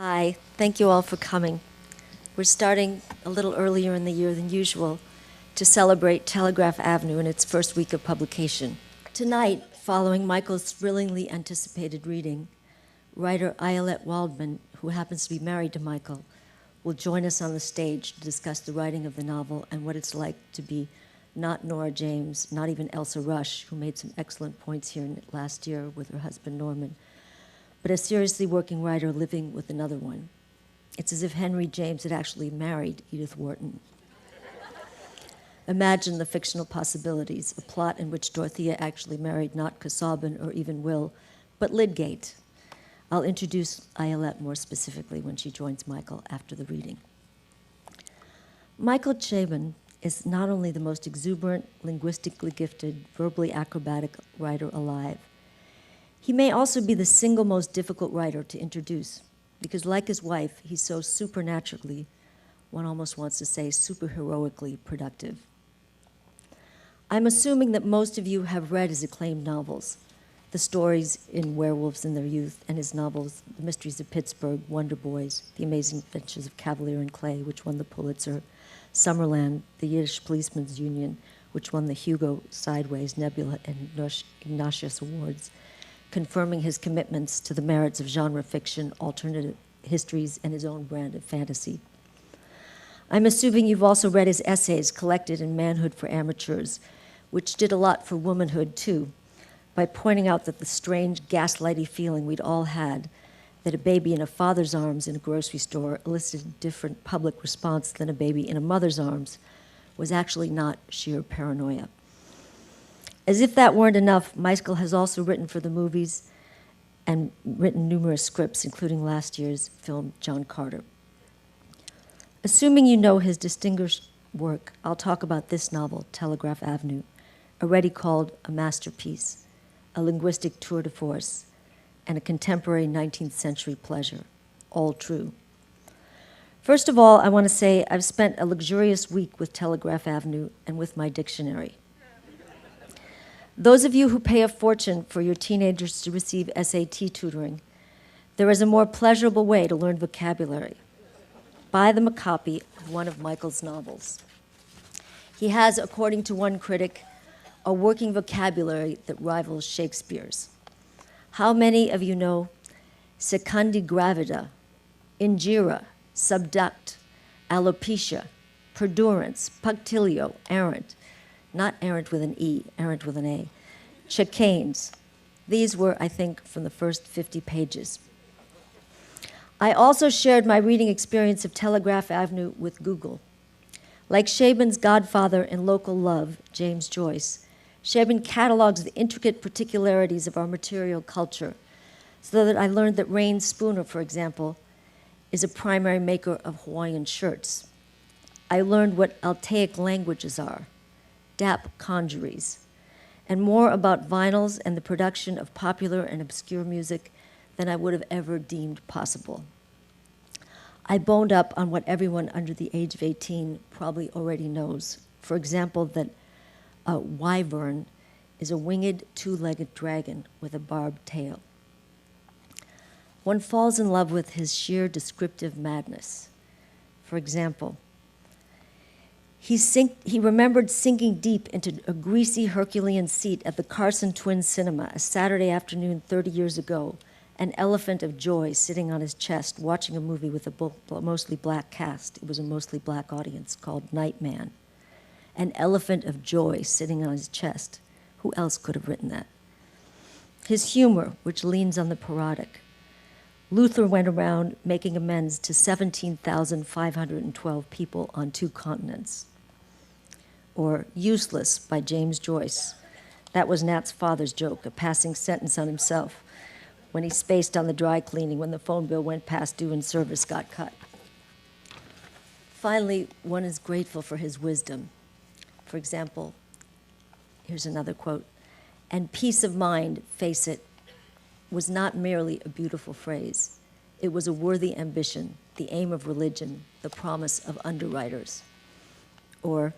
Hi, thank you all for coming. We're starting a little earlier in the year than usual to celebrate Telegraph Avenue in its first week of publication. Tonight, following Michael's thrillingly anticipated reading, writer Ayelet Waldman, who happens to be married to Michael, will join us on the stage to discuss the writing of the novel and what it's like to be not Nora James, not even Elsa Rush, who made some excellent points here last year with her husband Norman, but a seriously working writer living with another one. It's as if Henry James had actually married Edith Wharton. Imagine the fictional possibilities, a plot in which Dorothea actually married not Casaubon or even Will, but Lydgate. I'll introduce Ayelet more specifically when she joins Michael after the reading. Michael Chabon is not only the most exuberant, linguistically gifted, verbally acrobatic writer alive, he may also be the single most difficult writer to introduce, because like his wife, he's so supernaturally, one almost wants to say superheroically productive. I'm assuming that most of you have read his acclaimed novels, the stories in Werewolves in Their Youth, and his novels, The Mysteries of Pittsburgh, Wonder Boys, The Amazing Adventures of Kavalier and Clay, which won the Pulitzer, Summerland, The Yiddish Policemen's Union, which won the Hugo, Sideways, Nebula, and Ignatius Awards, confirming his commitments to the merits of genre fiction, alternative histories, and his own brand of fantasy. I'm assuming you've also read his essays collected in Manhood for Amateurs, which did a lot for womanhood, too, by pointing out that the strange, gaslighty feeling we'd all had that a baby in a father's arms in a grocery store elicited a different public response than a baby in a mother's arms was actually not sheer paranoia. As if that weren't enough, Michael has also written for the movies and written numerous scripts, including last year's film, John Carter. Assuming you know his distinguished work, I'll talk about this novel, Telegraph Avenue, already called a masterpiece, a linguistic tour de force, and a contemporary 19th century pleasure, all true. First of all, I want to say I've spent a luxurious week with Telegraph Avenue and with my dictionary. Those of you who pay a fortune for your teenagers to receive SAT tutoring, there is a more pleasurable way to learn vocabulary. Buy them a copy of one of Michael's novels. He has, according to one critic, a working vocabulary that rivals Shakespeare's. How many of you know secundi gravida, ingira, subduct, alopecia, perdurance, punctilio, errant, not errant with an E, errant with an A, chicanes. These were, I think, from the first 50 pages. I also shared my reading experience of Telegraph Avenue with Google. Like Chabon's godfather in local love, James Joyce, Chabon catalogs the intricate particularities of our material culture, so that I learned that Rain Spooner, for example, is a primary maker of Hawaiian shirts. I learned what Altaic languages are, Dap conjuries, and more about vinyls and the production of popular and obscure music than I would have ever deemed possible. I boned up on what everyone under the age of 18 probably already knows. For example, that a wyvern is a winged, two-legged dragon with a barbed tail. One falls in love with his sheer descriptive madness. For example, he remembered sinking deep into a greasy Herculean seat at the Carson Twins Cinema a Saturday afternoon 30 years ago, an elephant of joy sitting on his chest watching a movie with a mostly black cast. It was a mostly black audience called Nightman. An elephant of joy sitting on his chest. Who else could have written that? His humor, which leans on the parodic. Luther went around making amends to 17,512 people on 2 continents. Or Useless by James Joyce. That was Nat's father's joke, a passing sentence on himself, when he spaced on the dry cleaning when the phone bill went past due and service got cut. Finally, one is grateful for his wisdom. For example, here's another quote, "And peace of mind, face it, was not merely a beautiful phrase. It was a worthy ambition, the aim of religion, the promise of underwriters." Or,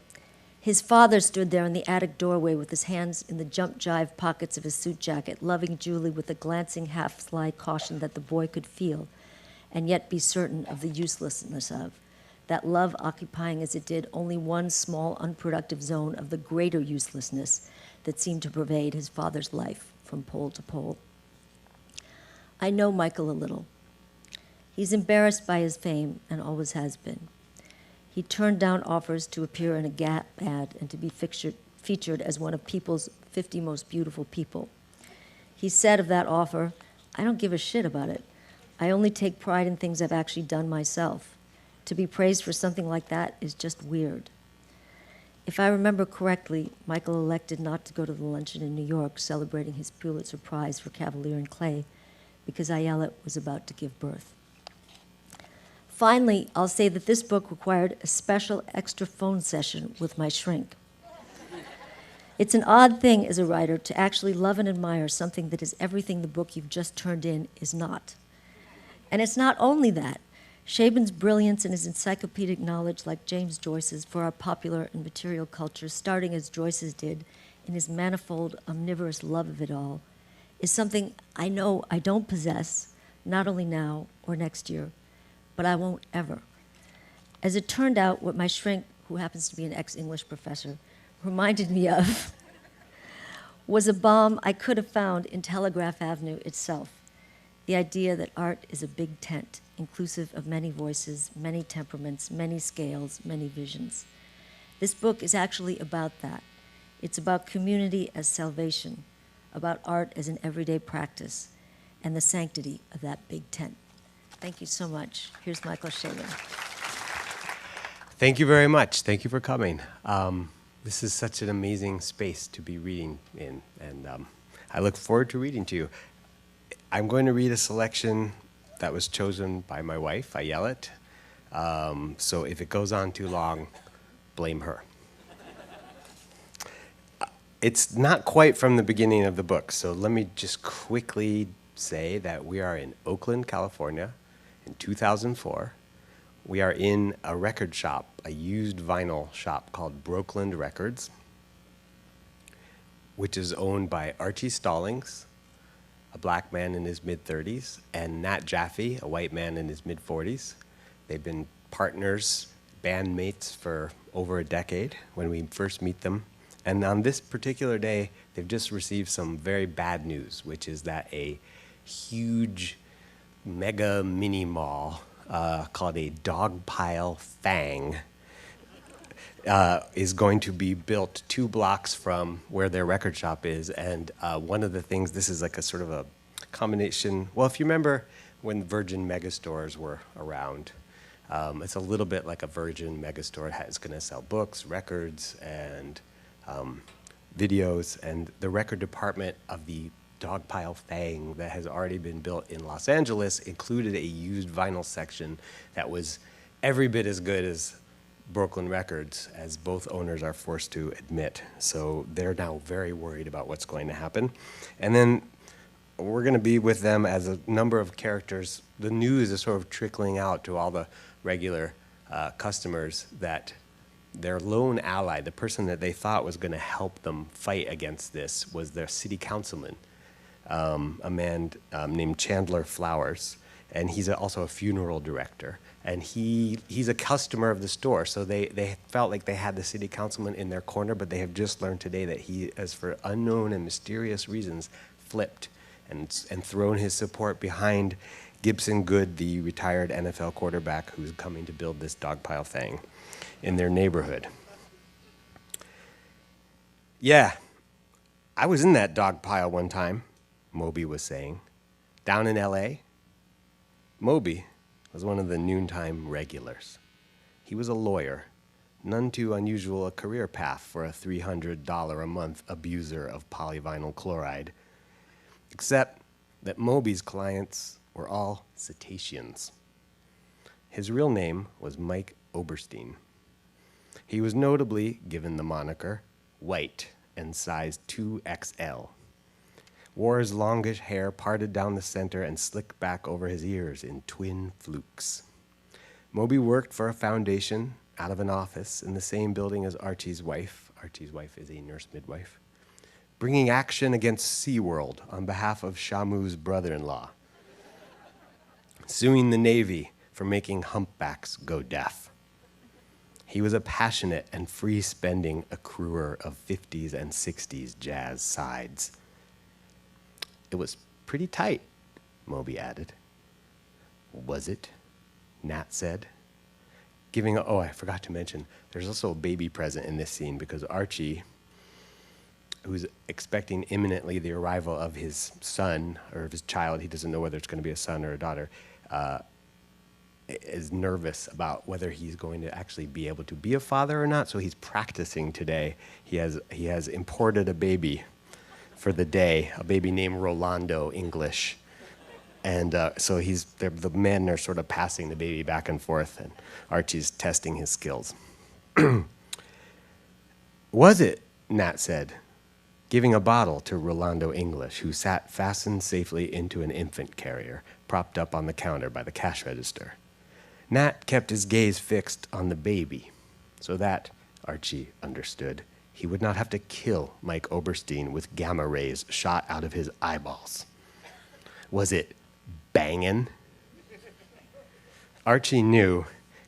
his father stood there in the attic doorway with his hands in the jump jive pockets of his suit jacket, loving Julie with a glancing half-sly caution that the boy could feel, and yet be certain of the uselessness of, that love occupying as it did only one small unproductive zone of the greater uselessness that seemed to pervade his father's life from pole to pole. I know Michael a little. He's embarrassed by his fame and always has been. He turned down offers to appear in a Gap ad and to be featured as one of People's 50 most beautiful people. He said of that offer, "I don't give a shit about it. I only take pride in things I've actually done myself. To be praised for something like that is just weird." If I remember correctly, Michael elected not to go to the luncheon in New York celebrating his Pulitzer Prize for Kavalier and Clay because Ayelet was about to give birth. Finally, I'll say that this book required a special extra phone session with my shrink. It's an odd thing as a writer to actually love and admire something that is everything the book you've just turned in is not. And it's not only that. Chabon's brilliance and his encyclopedic knowledge, like James Joyce's, for our popular and material culture, starting as Joyce's did in his manifold, omnivorous love of it all, is something I know I don't possess, not only now or next year, but I won't ever. As it turned out, what my shrink, who happens to be an ex-English professor, reminded me of was a bomb I could have found in Telegraph Avenue itself. The idea that art is a big tent, inclusive of many voices, many temperaments, many scales, many visions. This book is actually about that. It's about community as salvation, about art as an everyday practice, and the sanctity of that big tent. Thank you so much. Here's Michael Chabon. Thank you very much. Thank you for coming. This is such an amazing space to be reading in, and I look forward to reading to you. I'm going to read a selection that was chosen by my wife, Ayelet. So if it goes on too long, blame her. It's not quite from the beginning of the book, so let me just quickly say that we are in Oakland, California in 2004. We are in a record shop, a used vinyl shop called Brooklyn Records, which is owned by Archie Stallings, a black man in his mid-30s, and Nat Jaffe, a white man in his mid-40s. They've been partners, bandmates for over a decade when we first meet them. And on this particular day, they've just received some very bad news, which is that a huge mega mini mall called a Dogpile Fang is going to be built 2 blocks from where their record shop is. And one of the things, this is like a sort of a combination. Well, if you remember when Virgin Megastores were around, it's a little bit like a Virgin Megastore. It's going to sell books, records, and videos. And the record department of the Dogpile Fang that has already been built in Los Angeles included a used vinyl section that was every bit as good as Brooklyn Records, as both owners are forced to admit. So they're now very worried about what's going to happen. And then we're going to be with them as a number of characters. The news is sort of trickling out to all the regular customers that their lone ally, the person that they thought was going to help them fight against this, was their city councilman, a man named Chandler Flowers. And he's also a funeral director. And he's a customer of the store. So they felt like they had the city councilman in their corner, but they have just learned today that he, as for unknown and mysterious reasons, flipped and thrown his support behind Gibson Good, the retired NFL quarterback who's coming to build this Dogpile Fang in their neighborhood. Yeah, I was in that dog pile one time, Moby was saying, down in L.A. Moby was one of the noontime regulars. He was a lawyer, none too unusual a career path for a $300 a month abuser of polyvinyl chloride, except that Moby's clients were all cetaceans. His real name was Mike Oberstein. He was notably given the moniker White and size 2XL. Wore his longish hair parted down the center and slicked back over his ears in twin flukes. Moby worked for a foundation out of an office in the same building as Archie's wife. Archie's wife is a nurse midwife, bringing action against SeaWorld on behalf of Shamu's brother-in-law. suing the Navy for making humpbacks go deaf. He was a passionate and free-spending accruer of 50s and 60s jazz sides. It was pretty tight, Moby added. Was it? Nat said. I forgot to mention, there's also a baby present in this scene because Archie, who's expecting imminently the arrival of his son or of his child, he doesn't know whether it's going to be a son or a daughter, is nervous about whether he's going to actually be able to be a father or not, so he's practicing today. He has imported a baby for the day, a baby named Rolando English. And so the men are sort of passing the baby back and forth, and Archie's testing his skills. Was it? Nat said, giving a bottle to Rolando English, who sat fastened safely into an infant carrier, propped up on the counter by the cash register. Nat kept his gaze fixed on the baby, so that, Archie understood, he would not have to kill Mike Oberstein with gamma rays shot out of his eyeballs. Was it bangin'? Archie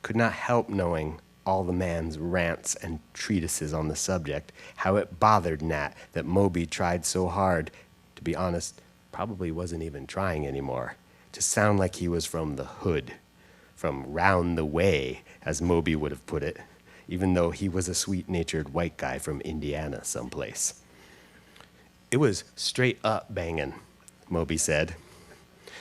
could not help knowing all the man's rants and treatises on the subject, how it bothered Nat that Moby tried so hard, to be honest, probably wasn't even trying anymore, to sound like he was from the hood, from round the way, as Moby would have put it, even though he was a sweet-natured white guy from Indiana someplace. It was straight up bangin', Moby said.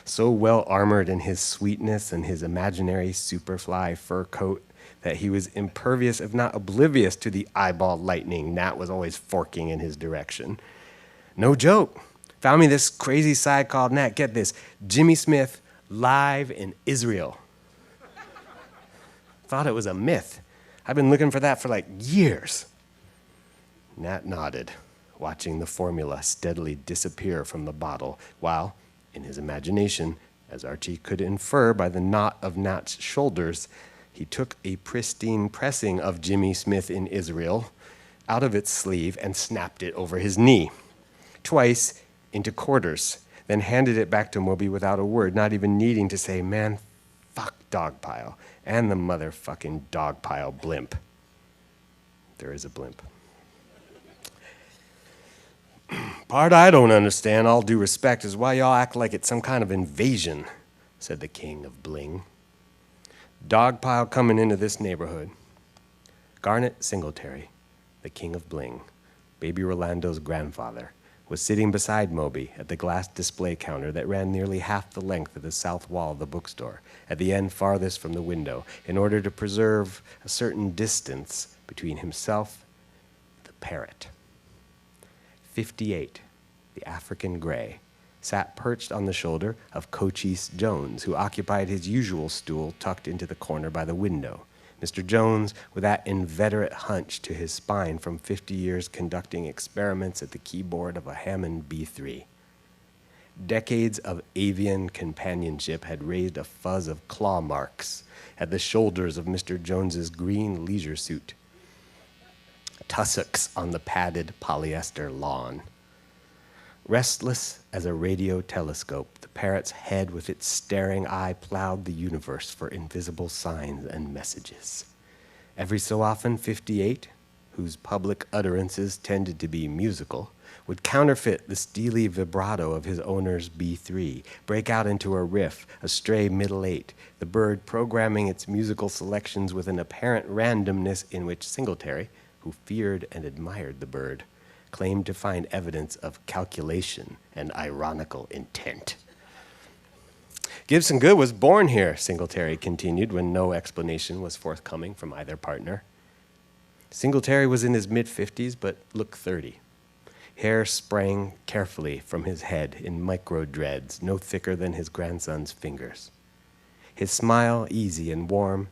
So well armored in his sweetness and his imaginary superfly fur coat that he was impervious, if not oblivious, to the eyeball lightning Nat was always forking in his direction. No joke. Found me this crazy side called Nat, get this, Jimmy Smith live in Israel. Thought it was a myth. I've been looking for that for like years. Nat nodded, watching the formula steadily disappear from the bottle, while, in his imagination, as Archie could infer by the knot of Nat's shoulders, he took a pristine pressing of Jimmy Smith in Israel out of its sleeve and snapped it over his knee, twice into quarters, then handed it back to Moby without a word, not even needing to say, man, fuck Dogpile, and the motherfucking Dogpile blimp. There is a blimp. Part I don't understand, all due respect, is why y'all act like it's some kind of invasion, said the king of bling. Dogpile coming into this neighborhood. Garnet Singletary, the king of bling, baby Rolando's grandfather, was sitting beside Moby at the glass display counter that ran nearly half the length of the south wall of the bookstore, at the end farthest from the window, in order to preserve a certain distance between himself and the parrot. 58, the African gray, sat perched on the shoulder of Cochise Jones, who occupied his usual stool tucked into the corner by the window. Mr. Jones, with that inveterate hunch to his spine from 50 years conducting experiments at the keyboard of a Hammond B3. Decades of avian companionship had raised a fuzz of claw marks at the shoulders of Mr. Jones's green leisure suit, tussocks on the padded polyester lawn. Restless as a radio telescope, the parrot's head with its staring eye plowed the universe for invisible signs and messages. Every so often, 58, whose public utterances tended to be musical, would counterfeit the steely vibrato of his owner's B3, break out into a riff, a stray middle eight, the bird programming its musical selections with an apparent randomness in which Singletary, who feared and admired the bird, claimed to find evidence of calculation and ironical intent. Gibson Good was born here, Singletary continued when no explanation was forthcoming from either partner. Singletary was in his mid-50s but looked 30. Hair sprang carefully from his head in micro-dreads, no thicker than his grandson's fingers. His smile easy and warm,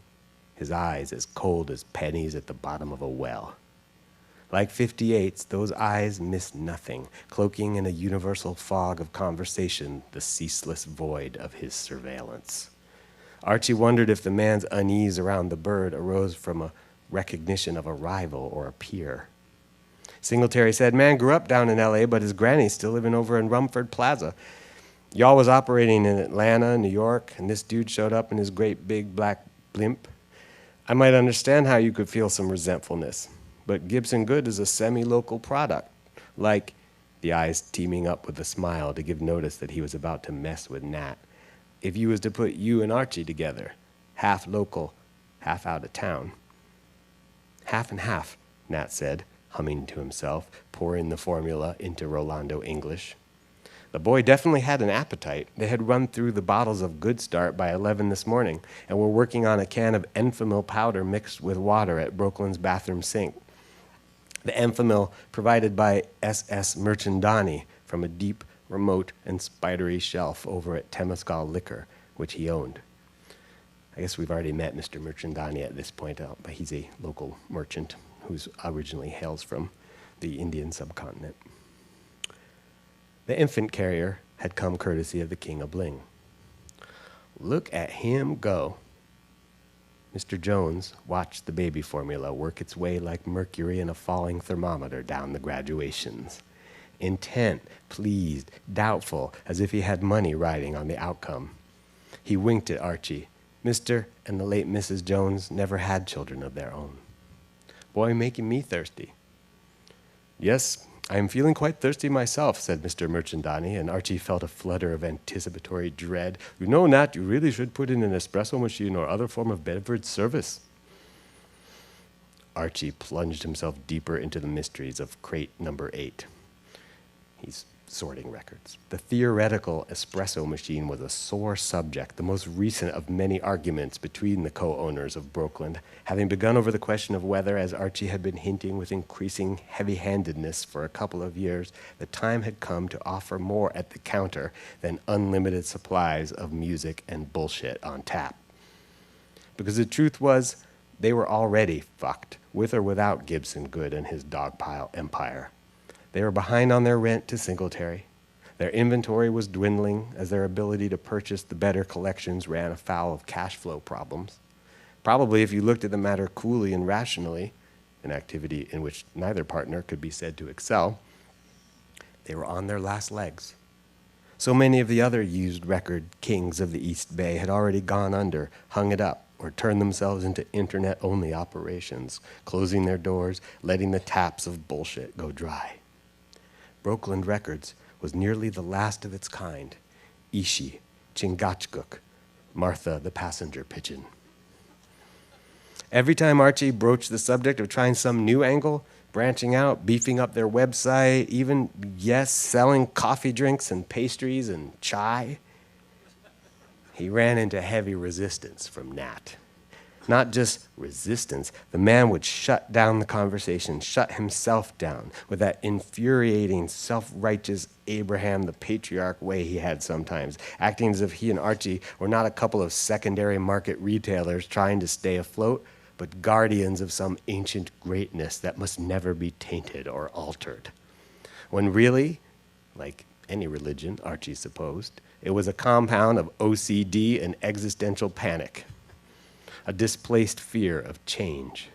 his eyes as cold as pennies at the bottom of a well. Like 58's, those eyes missed nothing, cloaking in a universal fog of conversation the ceaseless void of his surveillance. Archie wondered if the man's unease around the bird arose from a recognition of a rival or a peer. Singletary said, man grew up down in L.A., but his granny's still living over in Rumford Plaza. Y'all was operating in Atlanta, New York, and this dude showed up in his great big black blimp. I might understand how you could feel some resentfulness, but Gibson Good is a semi-local product, like the eyes teaming up with a smile to give notice that he was about to mess with Nat. If you was to put you and Archie together, half local, half out of town. Half and half, Nat said, humming to himself, pouring the formula into Rolando English. The boy definitely had an appetite. They had run through the bottles of Good Start by 11 this morning and were working on a can of Enfamil powder mixed with water at Brooklyn's bathroom sink. The Enfamil provided by S.S. Merchandani from a deep, remote, and spidery shelf over at Temescal Liquor, which he owned. I guess we've already met Mr. Merchandani at this point, but he's a local merchant who originally hails from the Indian subcontinent. The infant carrier had come courtesy of the King of Bling. Look at him go. Mr. Jones watched the baby formula work its way like mercury in a falling thermometer down the graduations. Intent, pleased, doubtful, as if he had money riding on the outcome. He winked at Archie. Mr. and the late Mrs. Jones never had children of their own. Boy, making me thirsty. Yes, I am feeling quite thirsty myself, said Mr. Merchandani, and Archie felt a flutter of anticipatory dread. You know, Nat, you really should put in an espresso machine or other form of beverage service. Archie plunged himself deeper into the mysteries of crate number 8. He's sorting records. The theoretical espresso machine was a sore subject, the most recent of many arguments between the co-owners of Brooklyn, having begun over the question of whether, as Archie had been hinting with increasing heavy-handedness for a couple of years, the time had come to offer more at the counter than unlimited supplies of music and bullshit on tap. Because the truth was, they were already fucked, with or without Gibson Good and his dogpile empire. They were behind on their rent to Singletary. Their inventory was dwindling as their ability to purchase the better collections ran afoul of cash flow problems. Probably, if you looked at the matter coolly and rationally, an activity in which neither partner could be said to excel, they were on their last legs. So many of the other used record kings of the East Bay had already gone under, hung it up, or turned themselves into internet-only operations, closing their doors, letting the taps of bullshit go dry. Brooklyn Records was nearly the last of its kind. Ishi, Chingachgook, Martha the passenger pigeon. Every time Archie broached the subject of trying some new angle, branching out, beefing up their website, even, yes, selling coffee drinks and pastries and chai, he ran into heavy resistance from Nat. Not just resistance, the man would shut down the conversation, shut himself down with that infuriating, self-righteous Abraham the patriarch way he had sometimes, acting as if he and Archie were not a couple of secondary market retailers trying to stay afloat, but guardians of some ancient greatness that must never be tainted or altered. When really, like any religion, Archie supposed, it was a compound of OCD and existential panic. A displaced fear of change.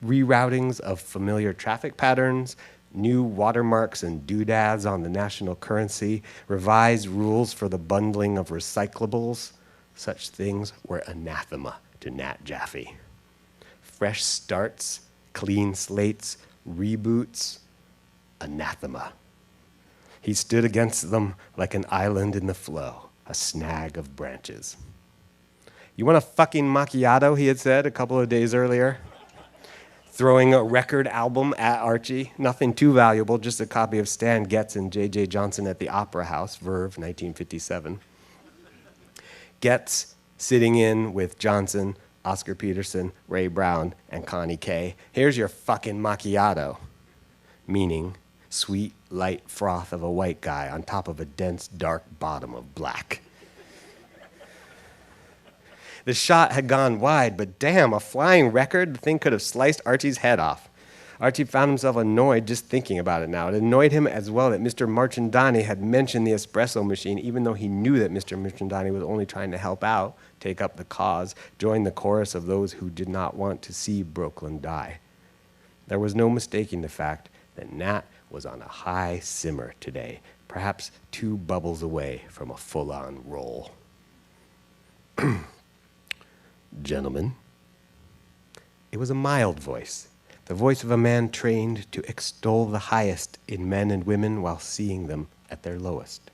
Reroutings of familiar traffic patterns, new watermarks and doodads on the national currency, revised rules for the bundling of recyclables, such things were anathema to Nat Jaffe. Fresh starts, clean slates, reboots, anathema. He stood against them like an island in the flow, a snag of branches. You want a fucking macchiato, he had said a couple of days earlier, throwing a record album at Archie. Nothing too valuable, just a copy of Stan Getz and J.J. Johnson at the Opera House, Verve, 1957. Getz sitting in with Johnson, Oscar Peterson, Ray Brown, and Connie Kay. Here's your fucking macchiato. Meaning, sweet, light froth of a white guy on top of a dense, dark bottom of black. The shot had gone wide, but damn, a flying record, the thing could have sliced Archie's head off. Archie found himself annoyed just thinking about it now. It annoyed him as well that Mr. Merchandani had mentioned the espresso machine, even though he knew that Mr. Merchandani was only trying to help out, take up the cause, join the chorus of those who did not want to see Brooklyn die. There was no mistaking the fact that Nat was on a high simmer today, perhaps 2 bubbles away from a full-on roll. Gentlemen. It was a mild voice, the voice of a man trained to extol the highest in men and women while seeing them at their lowest.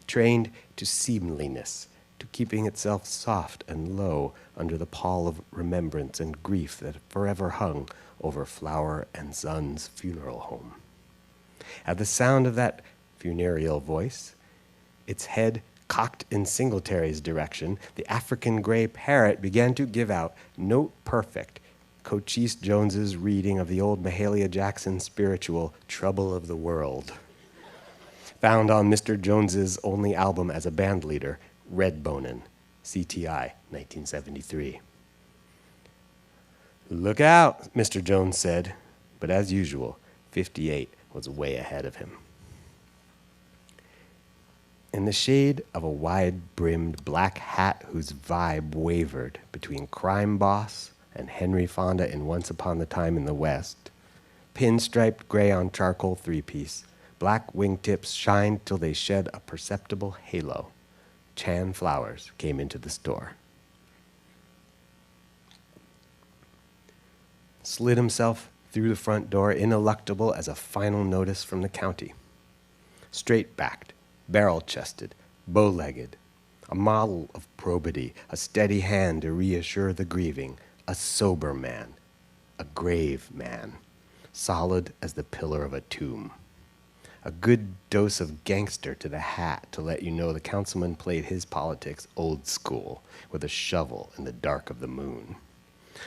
Trained to seemliness, to keeping itself soft and low under the pall of remembrance and grief that forever hung over Flower and Son's funeral home. At the sound of that funereal voice, its head cocked in Singletary's direction, the African gray parrot began to give out, note perfect, Cochise Jones's reading of the old Mahalia Jackson spiritual Trouble of the World, found on Mr. Jones's only album as a band leader, Redbonin, CTI, 1973. Look out, Mr. Jones said, but as usual, 58 was way ahead of him. In the shade of a wide-brimmed black hat whose vibe wavered between Crime Boss and Henry Fonda in Once Upon a Time in the West, pinstriped gray on charcoal 3-piece, black wingtips shined till they shed a perceptible halo. Chan Flowers came into the store. Slid himself through the front door, ineluctable as a final notice from the county. Straight-backed, barrel-chested, bow-legged, a model of probity, a steady hand to reassure the grieving, a sober man, a grave man, solid as the pillar of a tomb. A good dose of gangster to the hat to let you know the councilman played his politics old school with a shovel in the dark of the moon.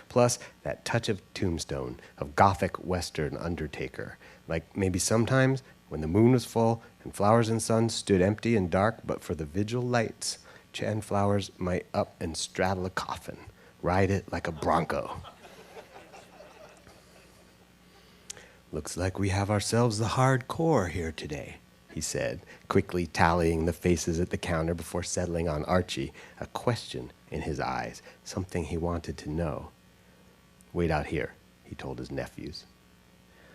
Plus that touch of Tombstone, of gothic western undertaker, like maybe sometimes when the moon was full and Flowers and Son stood empty and dark but for the vigil lights, Chan Flowers might up and straddle a coffin, ride it like a bronco. Looks like we have ourselves the hardcore here today, he said, quickly tallying the faces at the counter before settling on Archie, a question in his eyes, something he wanted to know. Wait out here, he told his nephews.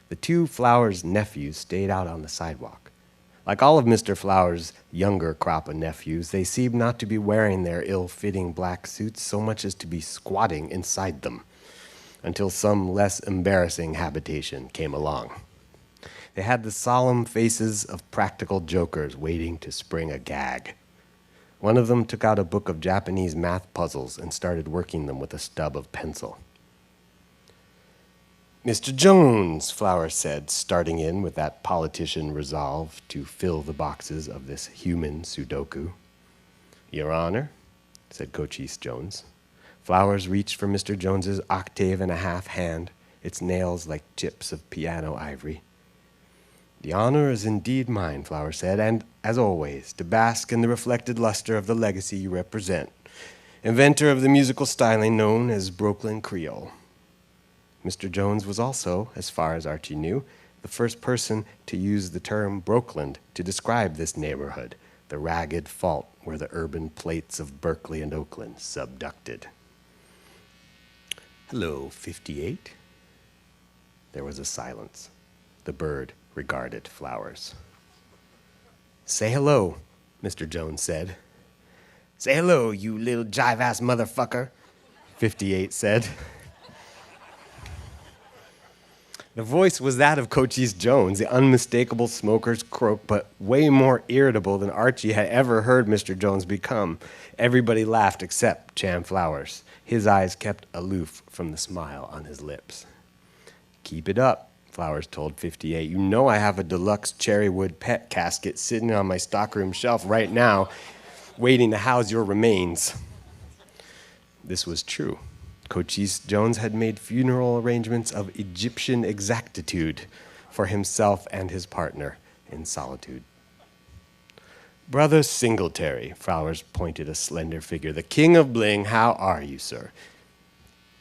The 2 Flowers nephews stayed out on the sidewalk. Like all of Mr. Flowers' younger crop of nephews, they seemed not to be wearing their ill-fitting black suits so much as to be squatting inside them, until some less embarrassing habitation came along. They had the solemn faces of practical jokers waiting to spring a gag. One of them took out a book of Japanese math puzzles and started working them with a stub of pencil. Mr. Jones, Flowers said, starting in with that politician resolve to fill the boxes of this human Sudoku. Your Honor, said Cochise Jones. Flowers reached for Mr. Jones's 1.5-octave hand, its nails like chips of piano ivory. The honor is indeed mine, Flowers said, and, as always, to bask in the reflected luster of the legacy you represent, inventor of the musical styling known as Brooklyn Creole. Mr. Jones was also, as far as Archie knew, the first person to use the term Brooklyn to describe this neighborhood, the ragged fault where the urban plates of Berkeley and Oakland subducted. Hello, 58. There was a silence. The bird regarded Flowers. Say hello, Mr. Jones said. Say hello, you little jive-ass motherfucker, 58 said. The voice was that of Cochise Jones, the unmistakable smoker's croak, but way more irritable than Archie had ever heard Mr. Jones become. Everybody laughed except Chan Flowers. His eyes kept aloof from the smile on his lips. Keep it up, Flowers told 58. You know I have a deluxe cherrywood pet casket sitting on my stockroom shelf right now, waiting to house your remains. This was true. Cochise Jones had made funeral arrangements of Egyptian exactitude for himself and his partner in solitude. Brother Singletary, Flowers pointed a slender figure. The king of bling, how are you, sir?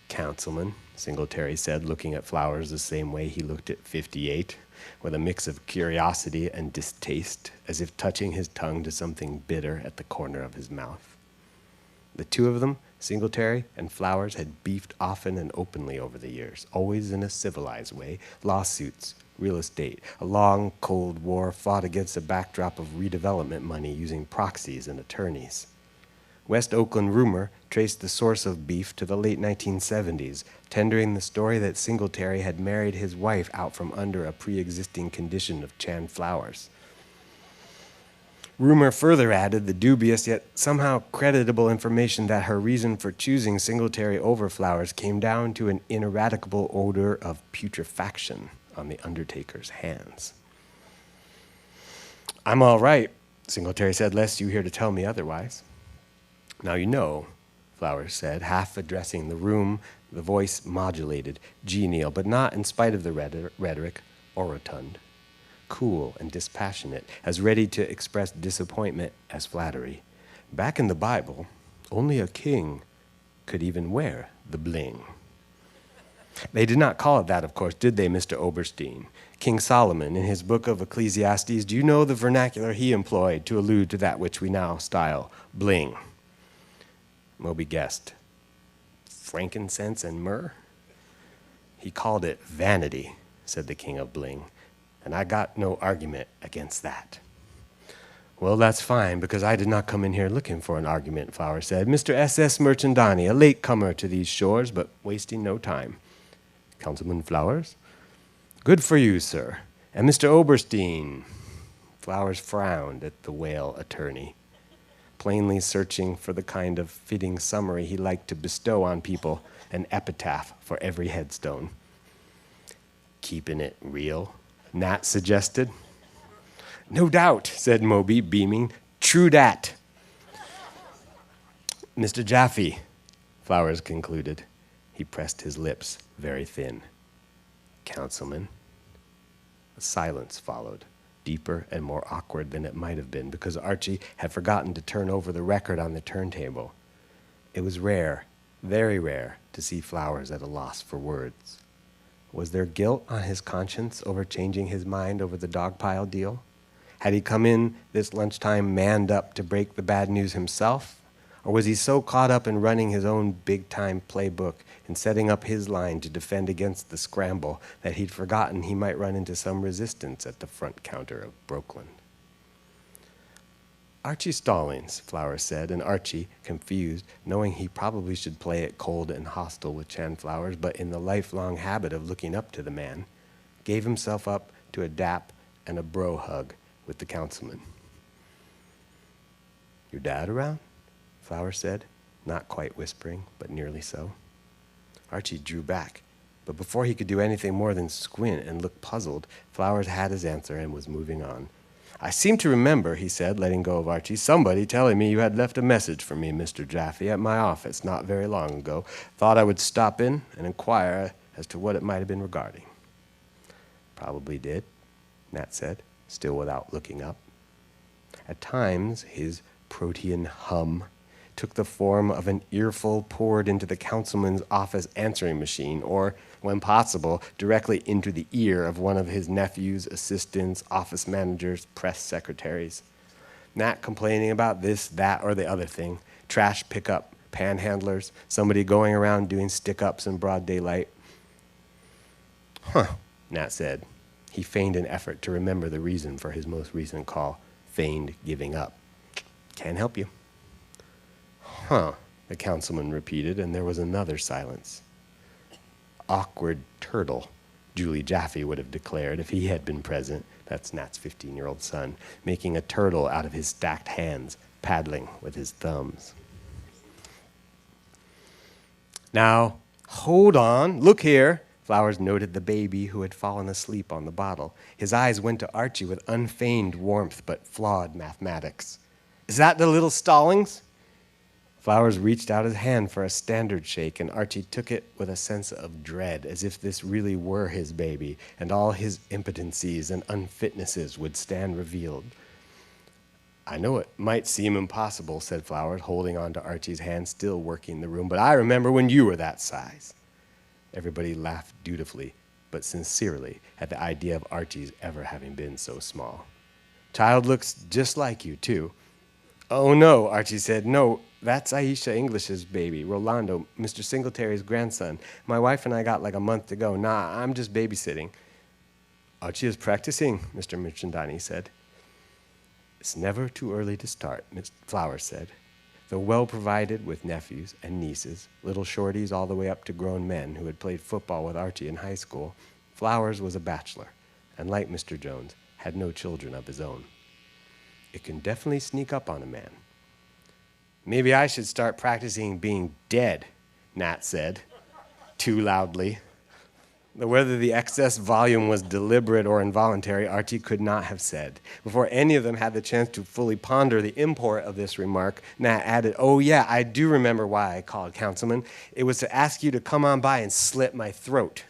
Councilman, Singletary said, looking at Flowers the same way he looked at 58, with a mix of curiosity and distaste, as if touching his tongue to something bitter at the corner of his mouth. The 2 of them, Singletary and Flowers, had beefed often and openly over the years, always in a civilized way, lawsuits real estate, a long Cold War fought against a backdrop of redevelopment money using proxies and attorneys. West Oakland rumor traced the source of beef to the late 1970s, tendering the story that Singletary had married his wife out from under a pre-existing condition of Chan Flowers. Rumor further added the dubious yet somehow creditable information that her reason for choosing Singletary over Flowers came down to an ineradicable odor of putrefaction on the undertaker's hands. "I'm all right," Singletary said, "lest you here to tell me otherwise." "Now you know," Flowers said, half addressing the room, the voice modulated, genial, but not in spite of the rhetoric, orotund, cool and dispassionate, as ready to express disappointment as flattery. "Back in the Bible, only a king could even wear the bling." They did not call it that, of course, did they, Mr. Oberstein? King Solomon, in his book of Ecclesiastes, do you know the vernacular he employed to allude to that which we now style bling? Moby guessed. "Frankincense and myrrh?" "He called it vanity," said the king of bling, "and I got no argument against that." "Well, that's fine, because I did not come in here looking for an argument," Flowers said. "Mr. S.S. Merchandani, a late comer to these shores, but wasting no time." "Councilman Flowers?" "Good for you, sir. And Mr. Oberstein." Flowers frowned at the whale attorney, plainly searching for the kind of fitting summary he liked to bestow on people, an epitaph for every headstone. "Keeping it real," Nat suggested. "No doubt," said Moby, beaming. "True dat." "Mr. Jaffe," Flowers concluded. He pressed his lips very thin. "Councilman." A silence followed, deeper and more awkward than it might have been, because Archie had forgotten to turn over the record on the turntable. It was rare, very rare, to see Flowers at a loss for words. Was there guilt on his conscience over changing his mind over the dogpile deal? Had he come in this lunchtime manned up to break the bad news himself? Or was he so caught up in running his own big-time playbook and setting up his line to defend against the scramble that he'd forgotten he might run into some resistance at the front counter of Brooklyn? "Archie Stallings," Flowers said, and Archie, confused, knowing he probably should play it cold and hostile with Chan Flowers, but in the lifelong habit of looking up to the man, gave himself up to a dap and a bro hug with the councilman. "Your dad around?" Flowers said, not quite whispering, but nearly so. Archie drew back, but before he could do anything more than squint and look puzzled, Flowers had his answer and was moving on. "I seem to remember," he said, letting go of Archie, "somebody telling me you had left a message for me, Mr. Jaffe, at my office not very long ago. Thought I would stop in and inquire as to what it might have been regarding." "Probably did," Nat said, still without looking up. At times, his protean hum took the form of an earful poured into the councilman's office answering machine, or, when possible, directly into the ear of one of his nephews, assistants, office managers, press secretaries. Nat complaining about this, that, or the other thing, trash pickup, panhandlers, somebody going around doing stick-ups in broad daylight. "Huh," Nat said. He feigned an effort to remember the reason for his most recent call, feigned giving up. "Can't help you." "Huh," the councilman repeated, and there was another silence. "Awkward turtle," Julie Jaffe would have declared if he had been present. That's Nat's 15-year-old son, making a turtle out of his stacked hands, paddling with his thumbs. "Now, hold on, look here." Flowers noted the baby who had fallen asleep on the bottle. His eyes went to Archie with unfeigned warmth but flawed mathematics. "Is that the little Stallings?" Flowers reached out his hand for a standard shake, and Archie took it with a sense of dread, as if this really were his baby, and all his impotencies and unfitnesses would stand revealed. "I know it might seem impossible," said Flowers, holding on to Archie's hand, still working the room, "but I remember when you were that size." Everybody laughed dutifully, but sincerely, at the idea of Archie's ever having been so small. "Child looks just like you, too." "Oh, no," Archie said. "No, that's Aisha English's baby, Rolando, Mr. Singletary's grandson. My wife and I got like a month to go. Nah, I'm just babysitting." Archie is practicing, Mr. Mirchandani said. It's never too early to start, Miss Flowers said. Though well provided with nephews and nieces, little shorties all the way up to grown men who had played football with Archie in high school, Flowers was a bachelor, and like Mr. Jones, had no children of his own. It can definitely sneak up on a man. Maybe I should start practicing being dead, Nat said, too loudly. Whether the excess volume was deliberate or involuntary, Archie could not have said. Before any of them had the chance to fully ponder the import of this remark, Nat added, "Oh yeah, I do remember why I called, Councilman. It was to ask you to come on by and slit my throat."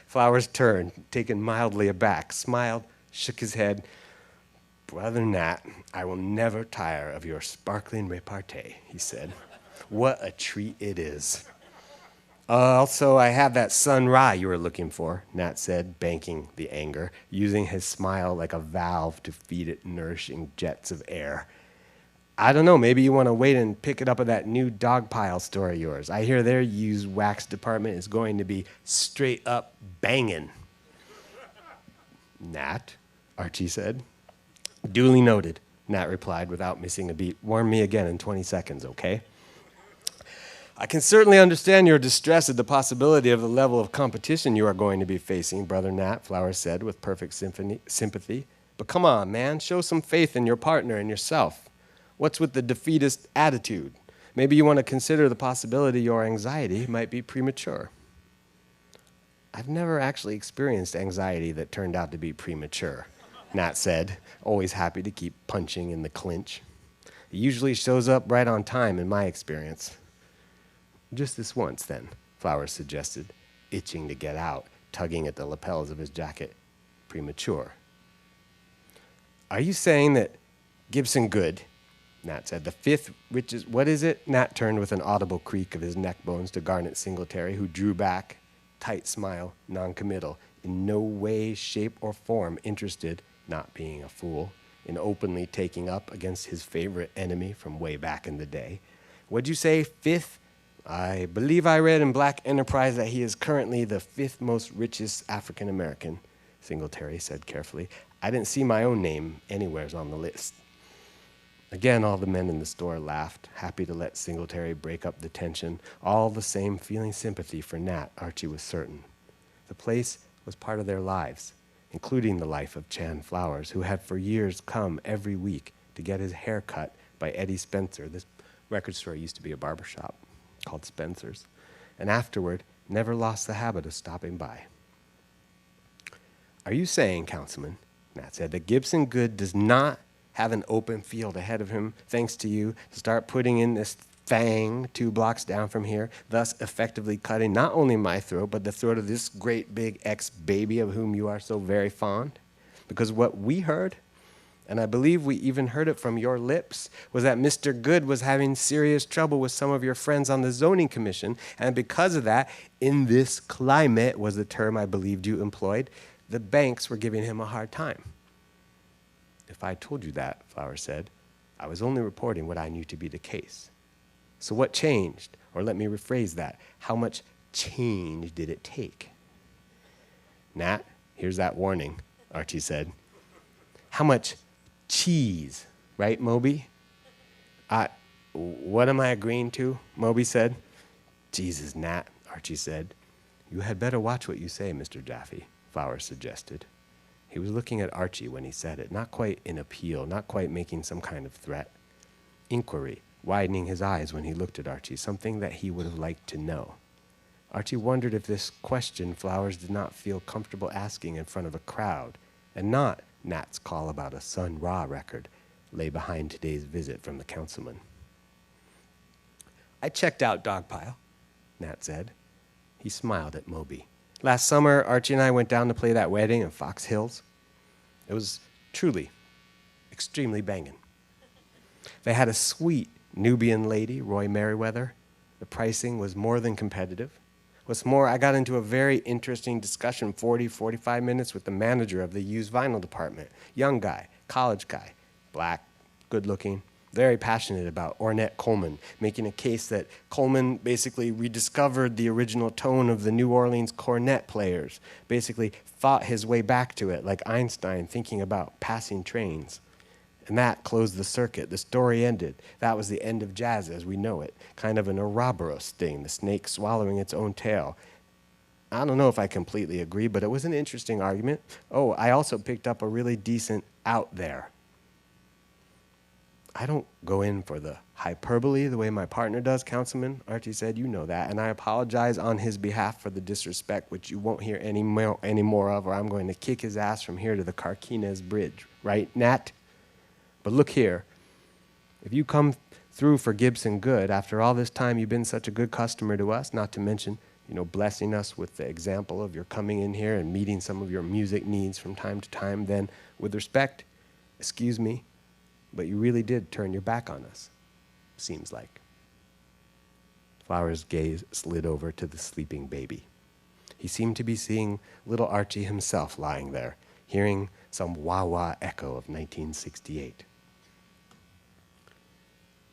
Flowers turned, taken mildly aback, smiled, shook his head. "Brother Nat, I will never tire of your sparkling repartee," he said. "What a treat it is." Also, I have that Sun Ra you were looking for," Nat said, banking the anger, using his smile like a valve to feed it nourishing jets of air. "I don't know, maybe you want to wait and pick it up at that new dog pile store of yours. I hear their used wax department is going to be straight up banging." "Nat," Archie said. "Duly noted," Nat replied without missing a beat. "Warn me again in 20 seconds, okay?" "I can certainly understand your distress at the possibility of the level of competition you are going to be facing, Brother Nat," Flowers said with perfect sympathy. "But come on, man, show some faith in your partner and yourself. What's with the defeatist attitude? Maybe you want to consider the possibility your anxiety might be premature." "I've never actually experienced anxiety that turned out to be premature," Nat said, always happy to keep punching in the clinch. "It usually shows up right on time in my experience." "Just this once, then," Flowers suggested, itching to get out, tugging at the lapels of his jacket. "Premature." "Are you saying that Gibson Good," Nat said, "the fifth richest, what is it?" Nat turned with an audible creak of his neck bones to Garnet Singletary, who drew back, tight smile, noncommittal, in no way, shape, or form interested, not being a fool, in openly taking up against his favorite enemy from way back in the day. "What'd you say, fifth? I believe I read in Black Enterprise that he is currently the fifth most richest African American," Singletary said carefully. "I didn't see my own name anywheres on the list." Again, all the men in the store laughed, happy to let Singletary break up the tension, all the same feeling sympathy for Nat, Archie was certain. The place was part of their lives, including the life of Chan Flowers, who had for years come every week to get his hair cut by Eddie Spencer. This record store used to be a barber shop called Spencer's, and afterward never lost the habit of stopping by. "Are you saying, Councilman," Nat said, "that Gibson Good does not have an open field ahead of him, thanks to you, to start putting in this thing 2 blocks down from here, thus effectively cutting not only my throat, but the throat of this great big ex-baby of whom you are so very fond? Because what we heard, and I believe we even heard it from your lips, was that Mr. Good was having serious trouble with some of your friends on the zoning commission, and because of that, in this climate was the term I believed you employed, the banks were giving him a hard time." "If I told you that," Flowers said, "I was only reporting what I knew to be the case. So what changed? Or let me rephrase that. How much change did it take?" "Nat, here's that warning," Archie said. "How much cheese, right, Moby?" What am I agreeing to?" Moby said. "Jesus, Nat," Archie said. "You had better watch what you say, Mr. Jaffe," Flowers suggested. He was looking at Archie when he said it, not quite in appeal, not quite making some kind of threat. Inquiry, widening his eyes when he looked at Archie, something that he would have liked to know. Archie wondered if this question Flowers did not feel comfortable asking in front of a crowd, and not Nat's call about a Sun Ra record lay behind today's visit from the councilman. "I checked out Dogpile," Nat said. He smiled at Moby. "Last summer, Archie and I went down to play that wedding in Fox Hills. It was truly extremely banging. They had a sweet Nubian lady, Roy Merriweather. The pricing was more than competitive. What's more, I got into a very interesting discussion, 45 minutes with the manager of the used vinyl department. Young guy, college guy, black, good looking. very passionate about Ornette Coleman, making a case that Coleman basically rediscovered the original tone of the New Orleans cornet players, basically fought his way back to it like Einstein thinking about passing trains. And that closed the circuit. The story ended. That was the end of jazz as we know it, kind of an Ouroboros thing, the snake swallowing its own tail. I don't know if I completely agree, but it was an interesting argument. Oh, I also picked up a really decent out there. I don't go in for the hyperbole the way my partner does, Councilman, Archie said. You know that. And I apologize on his behalf for the disrespect, which you won't hear any more of, or I'm going to kick his ass from here to the Carquinez Bridge. Right, Nat? But look here. If you come through for Gibson Good, after all this time you've been such a good customer to us, not to mention, blessing us with the example of your coming in here and meeting some of your music needs from time to time, then, with respect, excuse me, but you really did turn your back on us, seems like. Flower's gaze slid over to the sleeping baby. He seemed to be seeing little Archie himself lying there, hearing some wah-wah echo of 1968.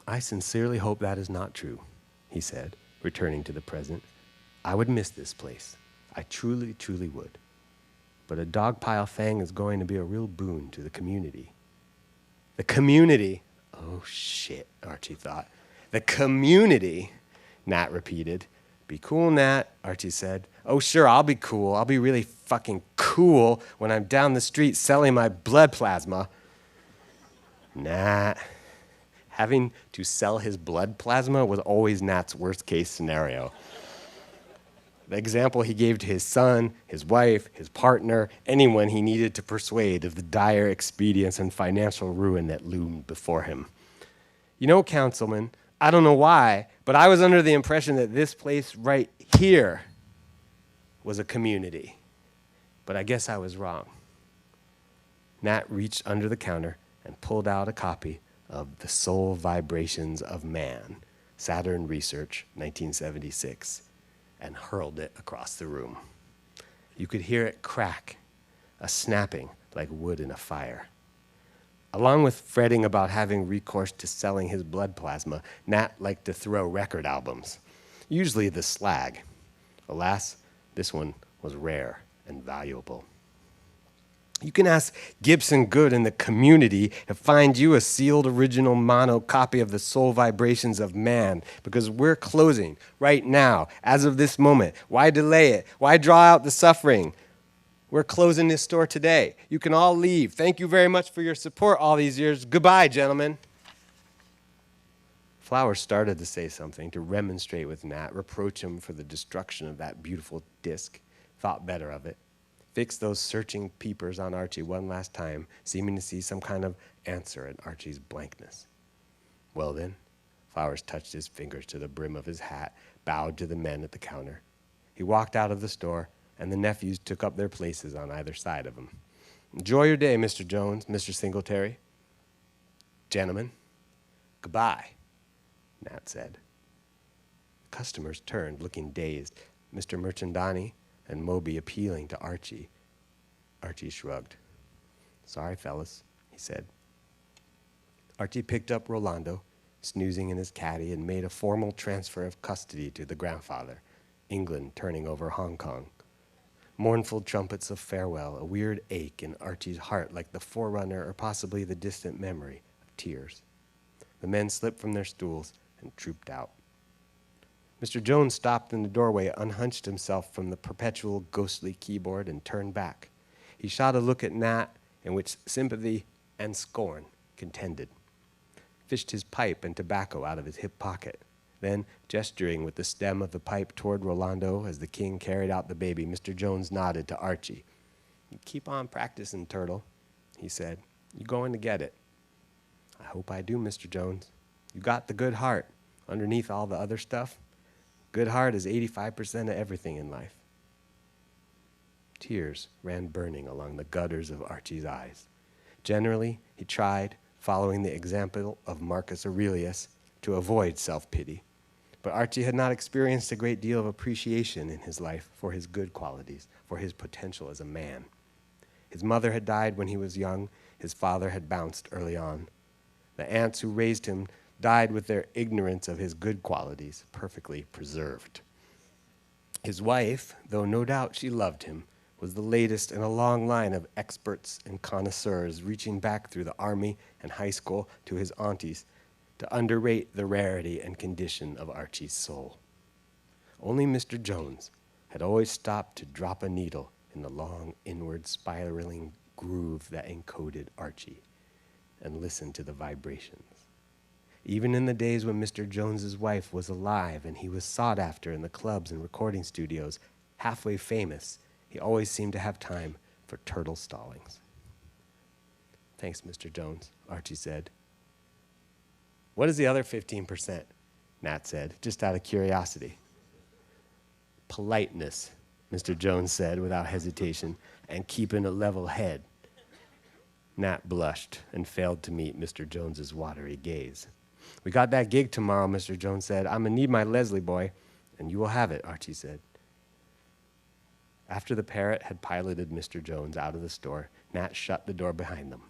I sincerely hope that is not true, he said, returning to the present. I would miss this place. I truly, truly would. But a dogpile thing is going to be a real boon to the community. The community? Oh, shit, Archie thought. The community, Nat repeated. Be cool, Nat, Archie said. Oh, sure, I'll be cool. I'll be really fucking cool when I'm down the street selling my blood plasma. Nat. Having to sell his blood plasma was always Nat's worst-case scenario. The example he gave to his son, his wife, his partner, anyone he needed to persuade of the dire expedience and financial ruin that loomed before him. Councilman, I don't know why, but I was under the impression that this place right here was a community. But I guess I was wrong. Nat reached under the counter and pulled out a copy of The Soul Vibrations of Man, Saturn Research, 1976. And hurled it across the room. You could hear it crack, a snapping like wood in a fire. Along with fretting about having recourse to selling his blood plasma, Nat liked to throw record albums, usually the slag. Alas, this one was rare and valuable. You can ask Gibson Good in the community to find you a sealed original mono copy of The Soul Vibrations of Man, because we're closing right now, as of this moment. Why delay it? Why draw out the suffering? We're closing this store today. You can all leave. Thank you very much for your support all these years. Goodbye, gentlemen. Flower started to say something, to remonstrate with Nat, reproach him for the destruction of that beautiful disc, thought better of it. Fixed those searching peepers on Archie one last time, seeming to see some kind of answer in Archie's blankness. Well then, Flowers touched his fingers to the brim of his hat, bowed to the men at the counter. He walked out of the store, and the nephews took up their places on either side of him. Enjoy your day, Mr. Jones, Mr. Singletary. Gentlemen, goodbye, Nat said. Customers turned, looking dazed. Mr. Merchandani and Moby appealing to Archie. Archie shrugged. Sorry, fellas, he said. Archie picked up Rolando, snoozing in his caddy, and made a formal transfer of custody to the grandfather, England turning over Hong Kong. Mournful trumpets of farewell, a weird ache in Archie's heart like the forerunner or possibly the distant memory of tears. The men slipped from their stools and trooped out. Mr. Jones stopped in the doorway, unhunched himself from the perpetual ghostly keyboard, and turned back. He shot a look at Nat in which sympathy and scorn contended, fished his pipe and tobacco out of his hip pocket. Then, gesturing with the stem of the pipe toward Rolando as the king carried out the baby, Mr. Jones nodded to Archie. Keep on practicing, Turtle, he said. You going to get it. I hope I do, Mr. Jones. You got the good heart underneath all the other stuff. Good heart is 85% of everything in life. Tears ran burning along the gutters of Archie's eyes. Generally, he tried, following the example of Marcus Aurelius, to avoid self-pity. But Archie had not experienced a great deal of appreciation in his life for his good qualities, for his potential as a man. His mother had died when he was young. His father had bounced early on. The aunts who raised him died with their ignorance of his good qualities perfectly preserved. His wife, though no doubt she loved him, was the latest in a long line of experts and connoisseurs reaching back through the army and high school to his aunties to underrate the rarity and condition of Archie's soul. Only Mr. Jones had always stopped to drop a needle in the long, inward, spiraling groove that encoded Archie and listen to the vibrations. Even in the days when Mr. Jones's wife was alive and he was sought after in the clubs and recording studios, halfway famous, he always seemed to have time for turtle stallings. "Thanks, Mr. Jones," Archie said. "What is the other 15%? Nat said, just out of curiosity. "Politeness," Mr. Jones said without hesitation, "and keeping a level head." Nat blushed and failed to meet Mr. Jones's watery gaze. "We got that gig tomorrow," Mr. Jones said. "I'm gonna need my Leslie boy." "And you will have it," Archie said. After the parrot had piloted Mr. Jones out of the store, Nat shut the door behind them.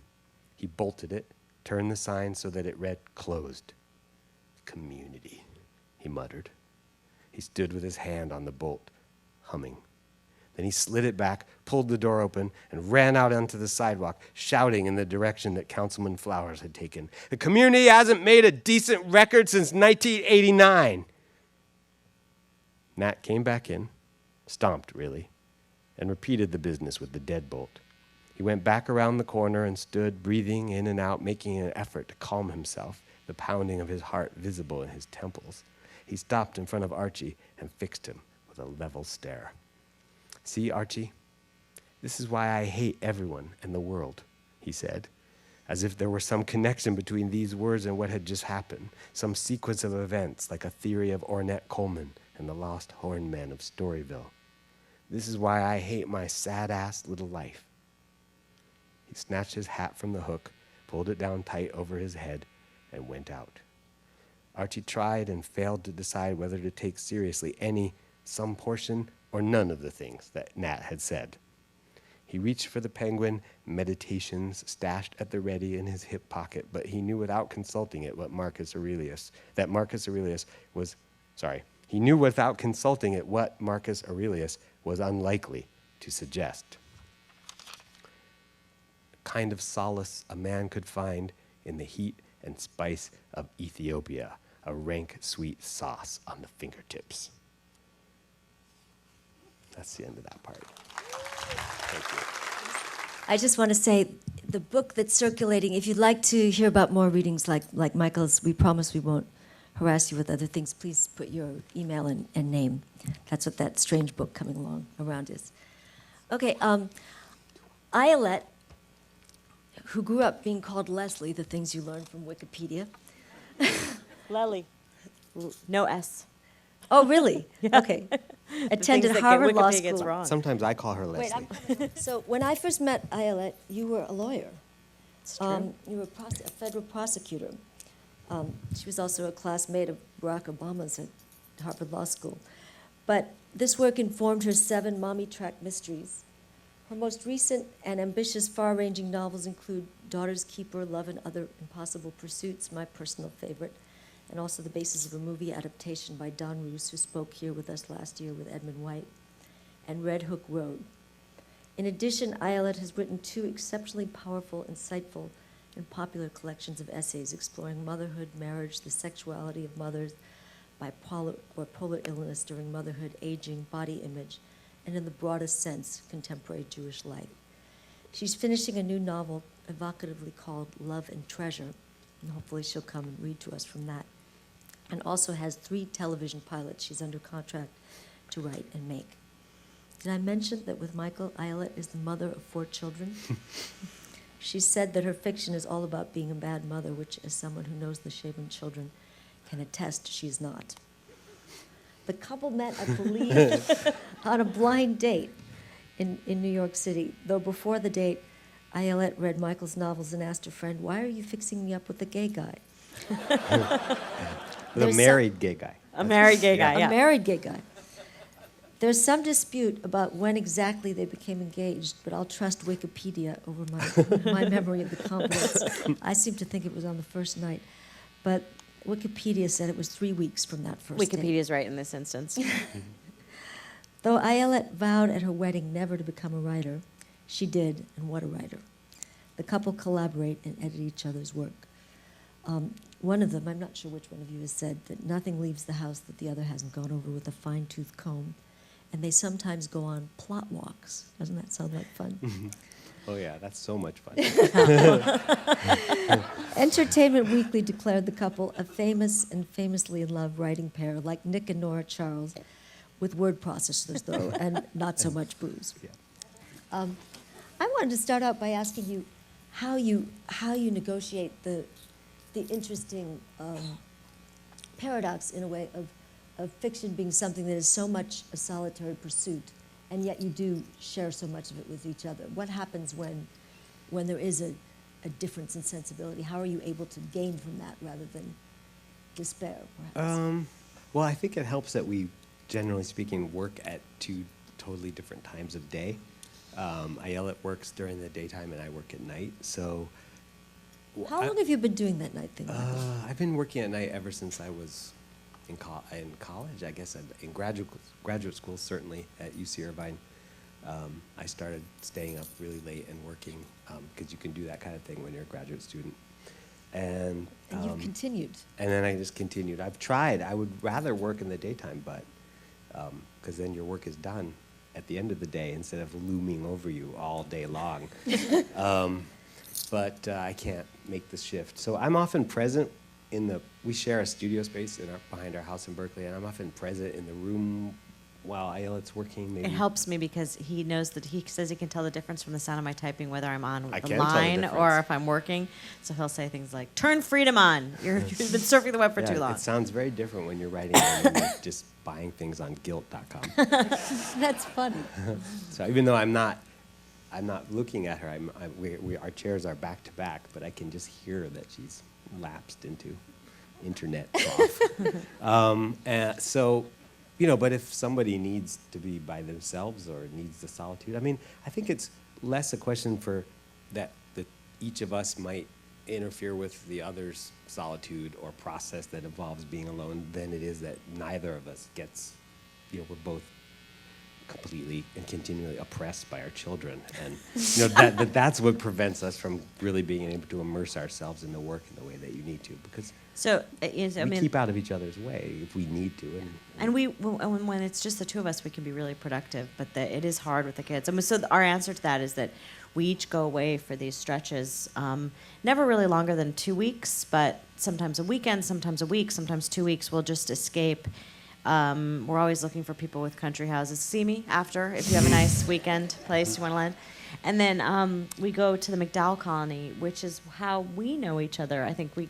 He bolted it, turned the sign so that it read "Closed." "Community," he muttered. He stood with his hand on the bolt, humming. Then he slid it back, pulled the door open, and ran out onto the sidewalk, shouting in the direction that Councilman Flowers had taken. "The community hasn't made a decent record since 1989. Nat came back in, stomped really, and repeated the business with the deadbolt. He went back around the corner and stood breathing in and out, making an effort to calm himself, the pounding of his heart visible in his temples. He stopped in front of Archie and fixed him with a level stare. "See, Archie, this is why I hate everyone and the world," he said, as if there were some connection between these words and what had just happened, some sequence of events like a theory of Ornette Coleman and the lost horn men of Storyville. "This is why I hate my sad-ass little life." He snatched his hat from the hook, pulled it down tight over his head, and went out. Archie tried and failed to decide whether to take seriously some portion, or none of the things that Nat had said. He reached for the Penguin Meditations stashed at the ready in his hip pocket, but he knew without consulting it what Marcus Aurelius was unlikely to suggest. A kind of solace a man could find in the heat and spice of Ethiopia, a rank, sweet sauce on the fingertips. That's the end of that part. Thank you. I just want to say, the book that's circulating, if you'd like to hear about more readings like Michael's, we promise we won't harass you with other things, please put your email and name. That's what that strange book coming along around is. Okay, Ayelet, who grew up being called Leslie, the things you learn from Wikipedia. Lely. No S. Oh, really? Okay. Attended Harvard Law Wikipedia gets School. wrong. Sometimes I call her Wait, Leslie. so when I first met Ayelet, you were a lawyer. It's true. You were a federal prosecutor. She was also a classmate of Barack Obama's at Harvard Law School. But this work informed her 7 mommy-track mysteries. Her most recent and ambitious, far-ranging novels include Daughter's Keeper, Love and Other Impossible Pursuits, my personal favorite, and also the basis of a movie adaptation by Don Roos, who spoke here with us last year with Edmund White, and Red Hook Road. In addition, Ayelet has written 2 exceptionally powerful, insightful, and popular collections of essays exploring motherhood, marriage, the sexuality of mothers, bipolar or polar illness during motherhood, aging, body image, and in the broadest sense, contemporary Jewish life. She's finishing a new novel evocatively called Love and Treasure, and hopefully she'll come and read to us from that, and also has 3 television pilots she's under contract to write and make. Did I mention that with Michael, Ayelet is the mother of 4 children? She said that her fiction is all about being a bad mother, which, as someone who knows the Chabon children, can attest she's not. The couple met, I believe, on a blind date in New York City, though before the date, Ayelet read Michael's novels and asked her friend, "Why are you fixing me up with a gay guy?" The married gay guy. A married gay guy, yeah. A married gay guy. There's some dispute about when exactly they became engaged, but I'll trust Wikipedia over my memory of the confidence. I seem to think it was on the first night, but Wikipedia said it was 3 weeks from that first date. Wikipedia's right in this instance. Though Ayelet vowed at her wedding never to become a writer, she did, and what a writer. The couple collaborate and edit each other's work. One of them, I'm not sure which one of you has said, that nothing leaves the house that the other hasn't gone over with a fine-tooth comb, and they sometimes go on plot walks. Doesn't that sound like fun? Oh yeah, that's so much fun. Entertainment Weekly declared the couple a famous and famously in love writing pair, like Nick and Nora Charles, with word processors, though, and not so much booze. Yeah. I wanted to start out by asking you how you negotiate the interesting paradox, in a way, of fiction being something that is so much a solitary pursuit, and yet you do share so much of it with each other. What happens when there is a difference in sensibility? How are you able to gain from that rather than despair, perhaps? Well, I think it helps that we, generally speaking, work at two totally different times of day. Ayelet works during the daytime and I work at night. So, How long have you been doing that night thing? I've been working at night ever since I was in college. I guess in graduate school, certainly at UC Irvine. I started staying up really late and working because you can do that kind of thing when you're a graduate student. And you've continued. And then I just continued. I've tried. I would rather work in the daytime, but because then your work is done at the end of the day instead of looming over you all day long. But I can't make the shift. So I'm often present we share a studio space behind our house in Berkeley, and I'm often present in the room while Ayelet's working. Maybe. It helps me because he knows that he says he can tell the difference from the sound of my typing, whether I'm on I the can tell the line difference. or if I'm working. So he'll say things like, "Turn freedom on. You've been surfing the web for Yeah, too long." It sounds very different when you're writing and you're just buying things on guilt.com. That's funny. So even though I'm not looking at her, our chairs are back to back, but I can just hear that she's lapsed into internet trough. So, but if somebody needs to be by themselves or needs the solitude, I think it's less a question for that each of us might interfere with the other's solitude or process that involves being alone than it is that neither of us gets, we're both completely and continually oppressed by our children, and that's what prevents us from really being able to immerse ourselves in the work in the way that you need to, because we keep out of each other's way if we need to, and when it's just the two of us, we can be really productive, but it is hard with the kids. So our answer to that is that we each go away for these stretches, never really longer than 2 weeks, but sometimes a weekend, sometimes a week, sometimes 2 weeks. We'll just escape. We're always looking for people with country houses. See me after if you have a nice weekend place you want to land. And then we go to the McDowell Colony, which is how we know each other. I think we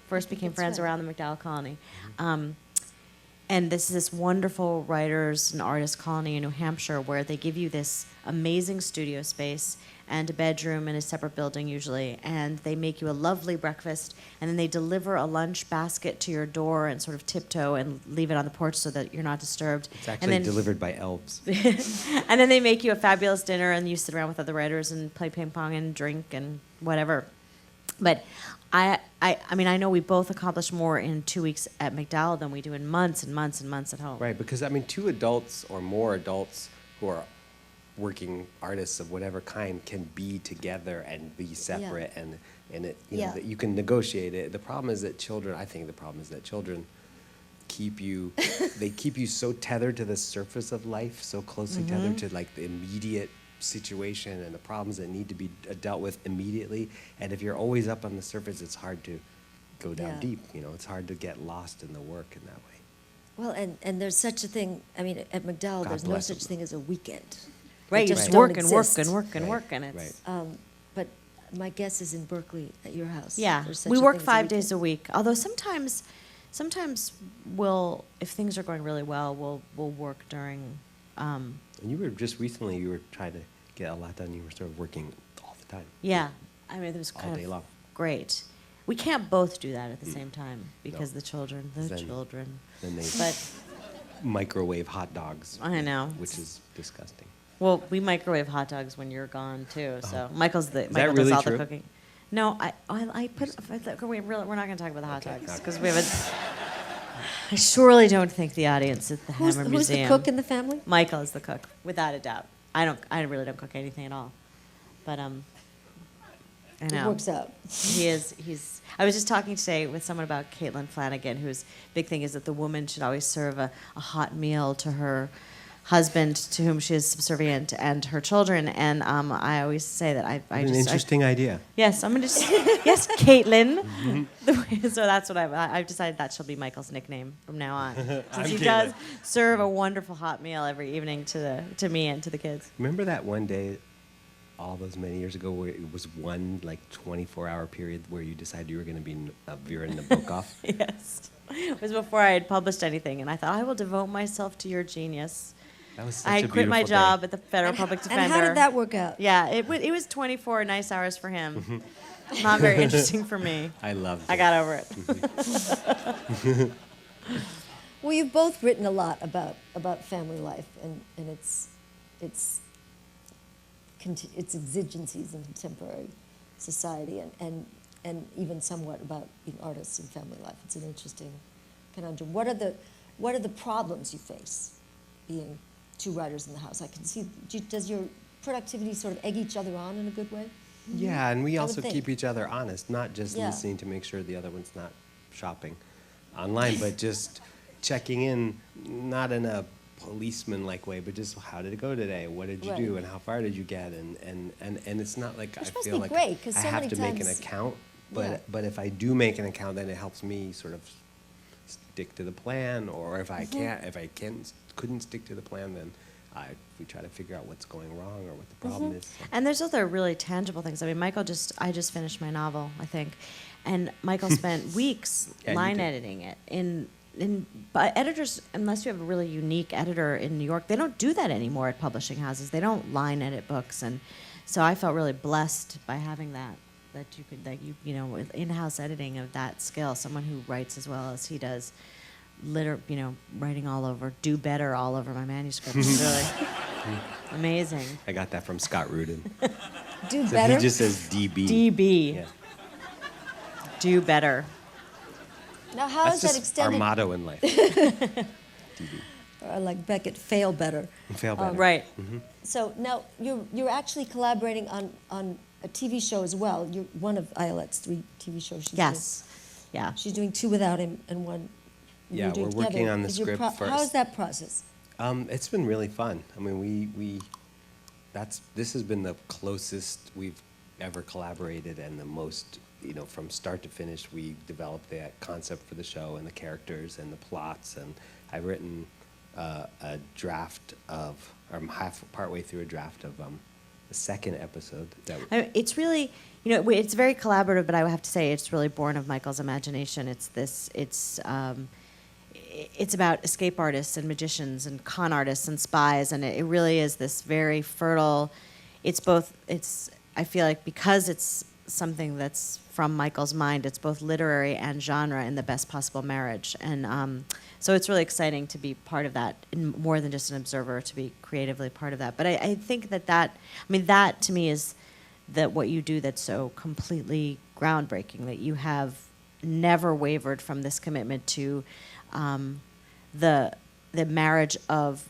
first became friends around the McDowell Colony. And this is this wonderful writers and artists colony in New Hampshire where they give you this amazing studio space and a bedroom in a separate building usually, and they make you a lovely breakfast, and then they deliver a lunch basket to your door and sort of tiptoe and leave it on the porch so that you're not disturbed. it's actually delivered by elves. And then they make you a fabulous dinner, and you sit around with other writers and play ping pong and drink and whatever. But I know we both accomplish more in 2 weeks at McDowell than we do in months and months and months at home. Right, because two adults or more adults who are working artists of whatever kind can be together and be separate, and it that you can negotiate it. The problem is that children keep you they keep you so tethered to the surface of life, so closely tethered to like the immediate situation and the problems that need to be dealt with immediately. And if you're always up on the surface, it's hard to go down deep. It's hard to get lost in the work in that way. Well, and there's such a thing. At McDowell, God there's no bless such them. thing as a weekend. Right, They you just just don't work and work exist. and work and Right, work, and it's... right. But my guess is in Berkeley at your house. Yeah, there's such we a work thing as 5 weekend. days a week. Although sometimes we'll, if things are going really well, we'll work during. And you were just recently, you were trying to get a lot done. You were sort of working all the time. Yeah, it was All kind day of long. great. We can't both do that at the same time because the children. Then they- But microwave hot dogs. I know. Which is disgusting. Well, we microwave hot dogs when you're gone too. So Michael that does really all true? the cooking. No, we're not going to talk about the hot dogs because we have I surely don't think the audience at the Who's Hammer the Museum. cook in the family? Michael is the cook, without a doubt. I really don't cook anything at all, but I It know. works out. He's. I was just talking today with someone about Caitlin Flanagan, whose big thing is that the woman should always serve a hot meal to her husband, to whom she is subservient, and her children. And I always say that I An just. interesting idea. Yes, I'm gonna just. Yes, Caitlin. So that's what I've decided that shall be Michael's nickname from now on, since he does serve a wonderful hot meal every evening to me and to the kids. Remember that one day, all those many years ago, where it was one like 24-hour period where you decided you were going to be Vera Nabokov? Yes, it was before I had published anything, and I thought I will devote myself to your genius. That was such I a quit my beautiful job day. at the Federal Public Defender. And how did that work out? Yeah, it was 24 nice hours for him. Not very interesting for me. I loved it. I got over it. Well, you've both written a lot about family life and its exigencies in contemporary society and even somewhat about being artists in family life. It's an interesting conundrum. What are the problems you face being two writers in the house? I can see, does your productivity sort of egg each other on in a good way? Yeah, and we I would also think. keep each other honest, not just Yeah. listening to make sure the other one's not shopping online, but just checking in, not in a policeman-like way, but just how did it go today? What did you do, Right. and how far did you get? And it's not like You're I supposed to feel be like great, 'cause I so have many to make an times- account, Yeah. but if I do make an account, then it helps me sort of stick to the plan, or if I couldn't stick to the plan, then we try to figure out what's going wrong or what the problem is. So. And there's other really tangible things. I mean, I just finished my novel, I think, and Michael spent weeks Yeah, you line did. editing it. But editors, unless you have a really unique editor in New York, they don't do that anymore at publishing houses. They don't line edit books, and so I felt really blessed by having that with in-house editing of that skill, someone who writes as well as he does. Writing all over, do better all over my manuscript. It's really amazing. I got that from Scott Rudin. Do So better? he just says DB. DB. Yeah. Do better. Now, how That's is that just our extended? motto in life. DB. Or like Beckett, fail better. Fail better. Right. So now you're actually collaborating on a TV show as well. You're one of Ayelet's 3 TV shows. She's Yes. Yeah. doing. She's doing 2 without him and 1. Yeah, you're doing we're working together. on the Is your script first. How is that process? It's been really fun. I mean, this has been the closest we've ever collaborated, and the most, from start to finish, we developed the concept for the show and the characters and the plots. And I've written a draft of, or I'm partway through a draft of the second episode. It's really, it's very collaborative, but I would have to say it's really born of Michael's imagination. It's about escape artists and magicians and con artists and spies, and it really is this very fertile. I feel like because it's something that's from Michael's mind, it's both literary and genre in the best possible marriage, and so it's really exciting to be part of that, and more than just an observer, to be creatively part of that. But I think that to me is that what you do that's so completely groundbreaking, that you have never wavered from this commitment to the marriage of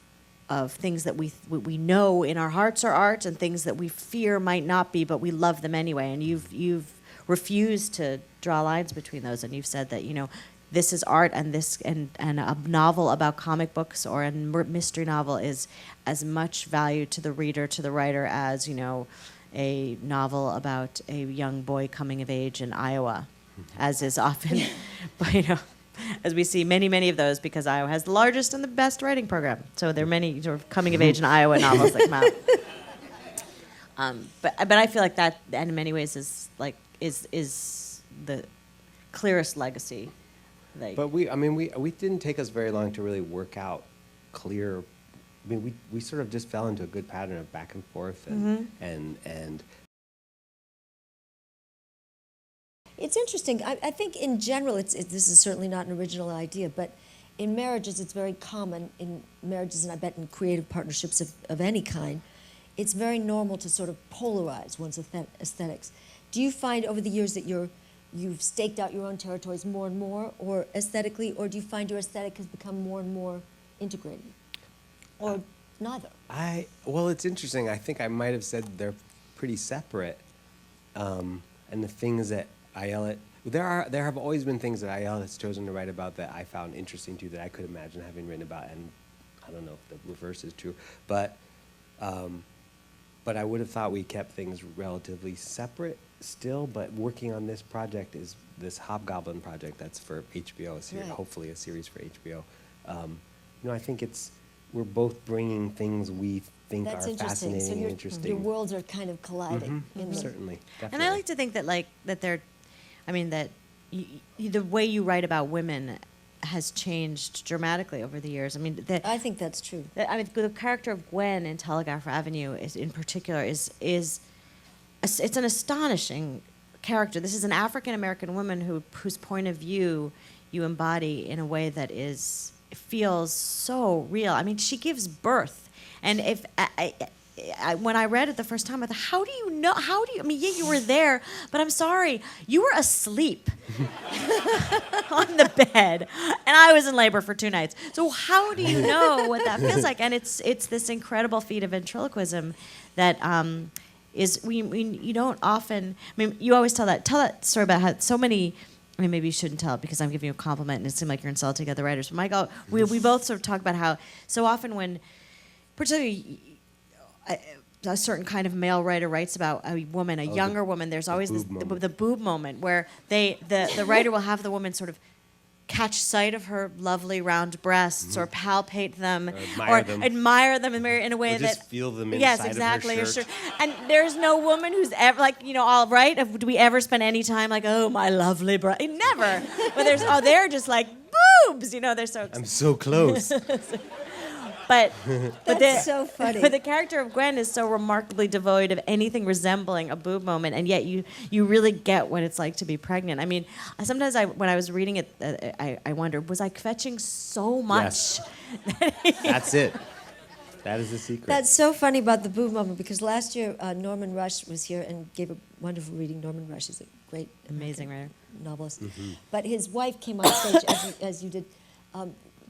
things that we know in our hearts are art, and things that we fear might not be, but we love them anyway. And you've refused to draw lines between those, and you've said that this is art, and a novel about comic books or a mystery novel is as much value to the reader, to the writer, as a novel about a young boy coming of age in Iowa, as is often, as we see many of those, because Iowa has the largest and the best writing program. So there are many sort of coming of age in Iowa novels that come out. But I feel like that, in many ways, is the clearest legacy. But we didn't take us very long to really work out clear. I mean, we sort of just fell into a good pattern of back and forth, and It's interesting. I think in general, this is certainly not an original idea, but in marriages, it's very common, in marriages, and I bet in creative partnerships of any kind, it's very normal to sort of polarize one's aesthetics. Do you find over the years that you've staked out your own territories more and more, or aesthetically, or do you find your aesthetic has become more and more integrated? Or neither? Well, it's interesting. I think I might have said they're pretty separate. And the things that Ayelet, there have always been things that Ayelet has chosen to write about that I found interesting too, that I could imagine having written about, and I don't know if the reverse is true, but I would have thought we kept things relatively separate still, but working on this project is this Hobgoblin project that's for HBO, Right. hopefully a series for HBO. I think we're both bringing things we think That's are interesting. fascinating So and your interesting. worlds are kind of colliding. in the- Certainly, definitely. And I like to think that that the way you write about women has changed dramatically over the years. I mean, I think that's true. the character of Gwen in Telegraph Avenue in particular is it's an astonishing character. This is an African American woman whose point of view you embody in a way that feels so real. I mean, she gives birth, and if when I read it the first time, I thought, how do you know? I mean, yeah, you were there, but I'm sorry, you were asleep on the bed, and I was in labor for 2 nights. So how do you know what that feels like? And it's this incredible feat of ventriloquism that you don't often. I mean, you always tell that story about how so many. I mean, maybe you shouldn't tell it because I'm giving you a compliment and it seemed like you're insulting other writers. But Michael, we both sort of talk about how so often when, particularly a certain kind of male writer writes about a woman, a younger woman, there's always the boob moment where the writer will have the woman sort of catch sight of her lovely round breasts or palpate them or admire them in a way or that just feel them inside yes, exactly, of her shirt. And there's no woman who's ever all right. Do we ever spend any time like, oh, my lovely breast? Never. But they're just like boobs. They're so. I'm so close. But That's so funny. But the character of Gwen is so remarkably devoid of anything resembling a boob moment, and yet you really get what it's like to be pregnant. I mean, sometimes when I was reading it, I wondered, was I fetching so much? Yes. That's it. That is the secret. That's so funny about the boob moment because last year Norman Rush was here and gave a wonderful reading. Norman Rush is a great, amazing writer, novelist. But his wife came on stage as you did.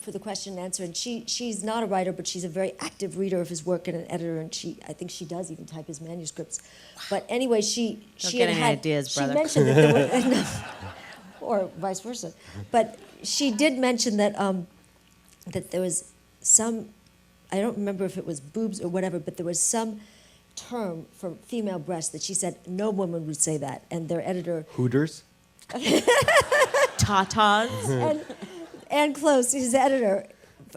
For the question and answer, and she's not a writer, but she's a very active reader of his work and an editor, and I think she does even type his manuscripts. But anyway, she get any ideas, brother. She mentioned that there were, or vice versa, but she did mention that that there was some, I don't remember if it was boobs or whatever, but there was some term for female breasts that she said no woman would say that, and their editor Hooters. tatas. And Close, his editor,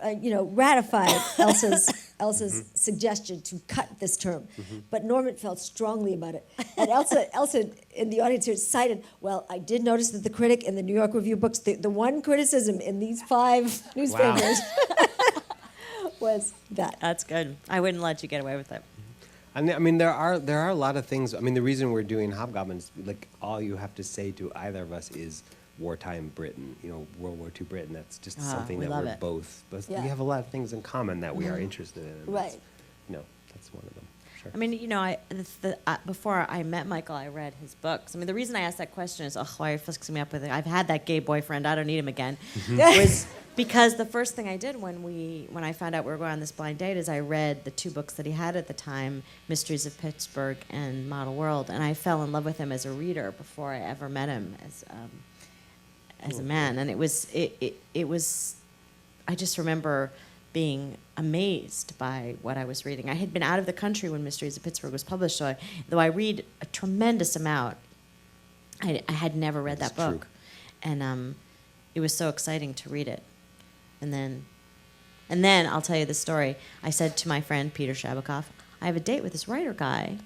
ratified Elsa's suggestion to cut this term. But Norman felt strongly about it. And Elsa in the audience here cited, well, I did notice that the critic in the New York Review books, the one criticism in these 5 newspapers was that. That's good. I wouldn't let you get away with it. I mean, there are a lot of things. I mean, the reason we're doing Hobgoblins, like, all you have to say to either of us is wartime Britain, World War II Britain. That's just something we that love we're it. both. Yeah. We have a lot of things in common that we are interested in. And Right. That's one of them. Sure. I mean, before I met Michael, I read his books. I mean, the reason I asked that question is, why are you fixing me up with it? I've had that gay boyfriend. I don't need him again. Was because the first thing I did when I found out we were going on this blind date is I read the 2 books that he had at the time, Mysteries of Pittsburgh and Model World, and I fell in love with him as a reader before I ever met him as a man. And it was I just remember being amazed by what I was reading. I had been out of the country when Mysteries of Pittsburgh was published, so though I read a tremendous amount, I had never read that That's book. true. And it was so exciting to read it. And then I'll tell you the story. I said to my friend Peter Shabakoff, I have a date with this writer guy.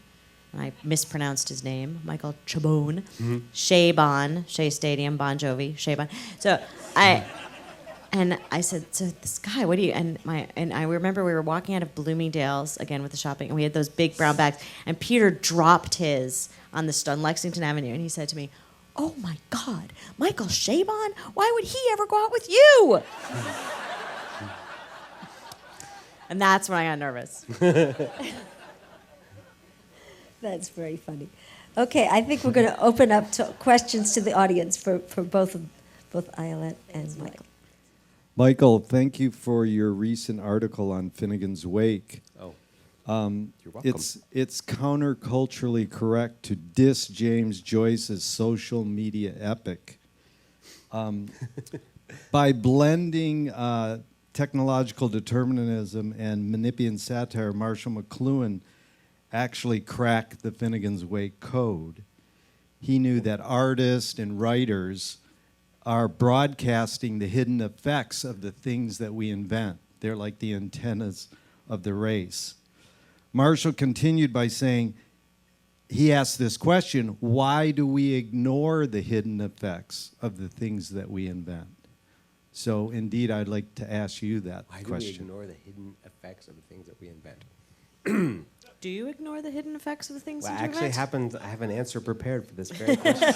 And I mispronounced his name, Michael Chabon, Shea Stadium, Bon Jovi, Chabon. So I said, so this guy, what do you? And I remember we were walking out of Bloomingdale's again with the shopping, and we had those big brown bags. And Peter dropped his on Lexington Avenue, and he said to me, oh my God, Michael Chabon? Why would he ever go out with you? And that's when I got nervous. That's very funny. Okay, I think we're going to open up to questions to the audience for both Ayelet and Michael. Michael, thank you for your recent article on Finnegan's Wake. Oh, you're welcome. It's counterculturally correct to diss James Joyce's social media epic. By blending technological determinism and Manippian satire, Marshall McLuhan actually cracked the Finnegan's Wake code. He knew that artists and writers are broadcasting the hidden effects of the things that we invent. They're like the antennas of the race. Marshall continued by saying, he asked this question, why do we ignore the hidden effects of the things that we invent? So indeed, I'd like to ask you that question. Why do we ignore the hidden effects of the things that we invent? Do you ignore the hidden effects of the things Well, that you actually invent? I have an answer prepared for this very question.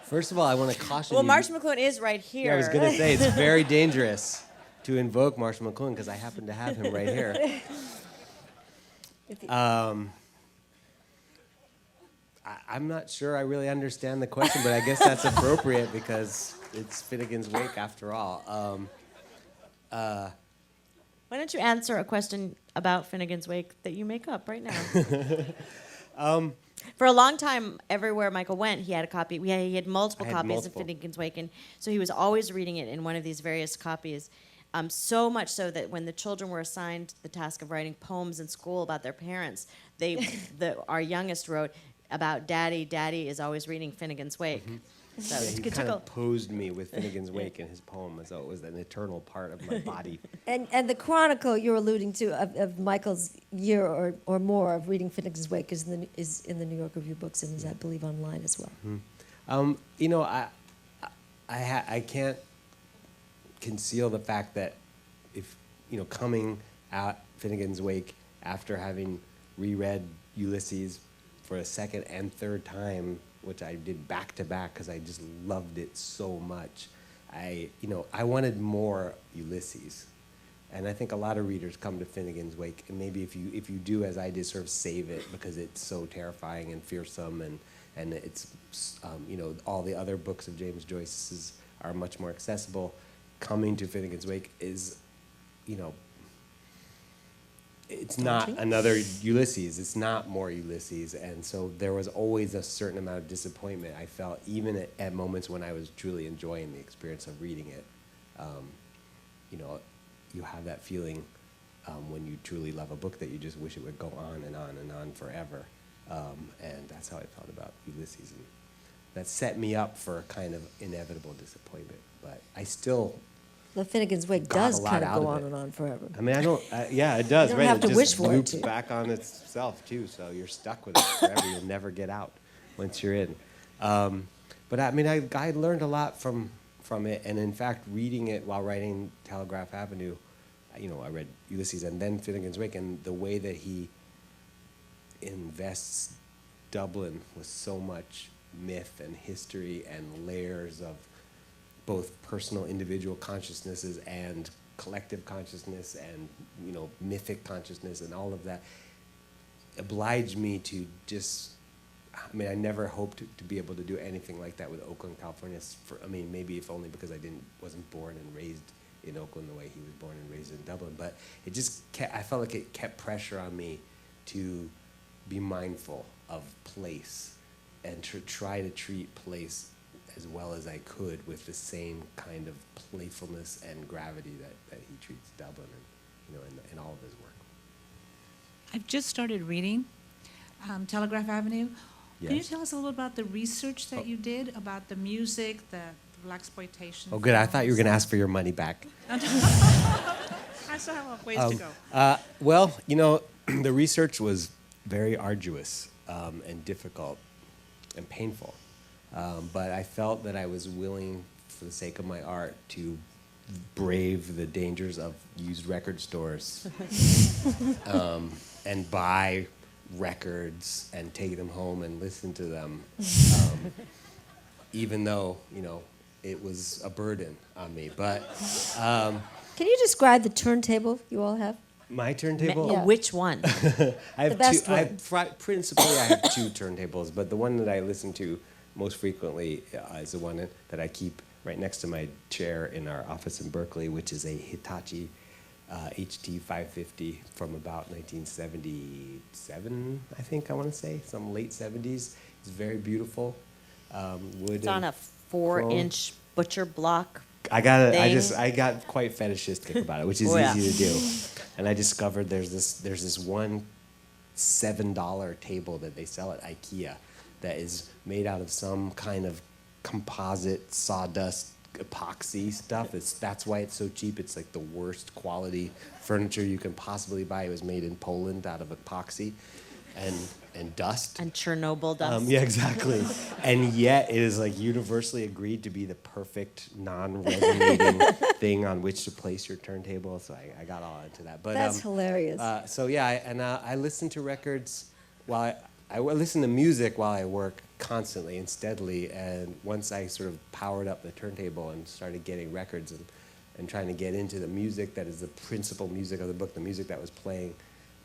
First of all, I want to caution Well, you. Marshall McLuhan is right here. Yeah, I was going to say, it's very dangerous to invoke Marshall McLuhan because I happen to have him right here. I'm not sure I really understand the question, but I guess that's appropriate because it's Finnegan's Wake after all. Why don't you answer a question about Finnegan's Wake that you make up right now? For a long time, everywhere Michael went, he had a copy. He had multiple copies of Finnegan's Wake, and so he was always reading it in one of these various copies. So much so that when the children were assigned the task of writing poems in school about their parents, our youngest wrote about Daddy. Daddy is always reading Finnegan's Wake. Mm-hmm. So Yeah, he it kind took of posed me with Finnegan's Wake in his poem as though it was an eternal part of my body. And the chronicle you're alluding to of Michael's year or more of reading Finnegan's Wake is in the New York Review Books and is, I believe, online as well. I can't conceal the fact that if, coming out Finnegan's Wake after having reread Ulysses for a second and third time, which I did back to back because I just loved it so much. I wanted more Ulysses, and I think a lot of readers come to Finnegan's Wake, and maybe if you do as I did, sort of save it because it's so terrifying and fearsome, and it's all the other books of James Joyce's are much more accessible. Coming to Finnegan's Wake is, it's not another Ulysses. It's not more Ulysses. And so there was always a certain amount of disappointment I felt, even at moments when I was truly enjoying the experience of reading it. You have that feeling when you truly love a book that you just wish it would go on and on and on forever. And that's how I felt about Ulysses. And that set me up for a kind of inevitable disappointment. But I still... The Finnegan's Wake got does a lot kind of out go of on it. and on forever. I mean, I don't. Yeah, it does. You don't Right? have It to wish just for it loops to. back on itself too. So you're stuck with it forever. You'll never get out once you're in. But I mean, I learned a lot from it, and in fact, reading it while writing Telegraph Avenue, I read Ulysses and then Finnegan's Wake, and the way that he invests Dublin with so much myth and history and layers of both personal individual consciousnesses and collective consciousness and mythic consciousness and all of that obliged me to just, I never hoped to be able to do anything like that with Oakland, California. Maybe if only because I wasn't born and raised in Oakland the way he was born and raised in Dublin, but it just I felt like it kept pressure on me to be mindful of place and to try to treat place as well as I could with the same kind of playfulness and gravity that he treats Dublin and in all of his work. I've just started reading Telegraph Avenue. Can you Yes. tell us a little about the research that you did about the music, the blaxploitation? Oh, good. I thought you were going to ask for your money back. I still have a ways to go. Well, the research was very arduous and difficult and painful. But I felt that I was willing, for the sake of my art, to brave the dangers of used record stores and buy, records and take them home and listen to them, even though, it was a burden on me. But Can you describe the turntable you all have? my turntable? Yeah. Which one? I have The best two. one. Principally, I have two turntables, but the one that I listen to most frequently is the one that I keep right next to my chair in our office in Berkeley, which is a Hitachi HT 550 from about 1977, I think I want to say, some late 70s. It's very beautiful. Wood. It's on a 4-inch butcher block. I got quite fetishistic about it, which is Oh, yeah. easy to do. And I discovered there's this one $7 table that they sell at IKEA that is made out of some kind of composite sawdust epoxy stuff. That's why it's so cheap. It's like the worst quality furniture you can possibly buy. It was made in Poland out of epoxy and dust. And Chernobyl dust. Yeah, exactly. And yet it is like universally agreed to be the perfect non-resonating thing on which to place your turntable. So I got all into that. But That's hilarious. So yeah, I listen to records while I listen to music while I work constantly and steadily. And once I sort of powered up the turntable and started getting records and trying to get into the music that is the principal music of the book, the music that was playing,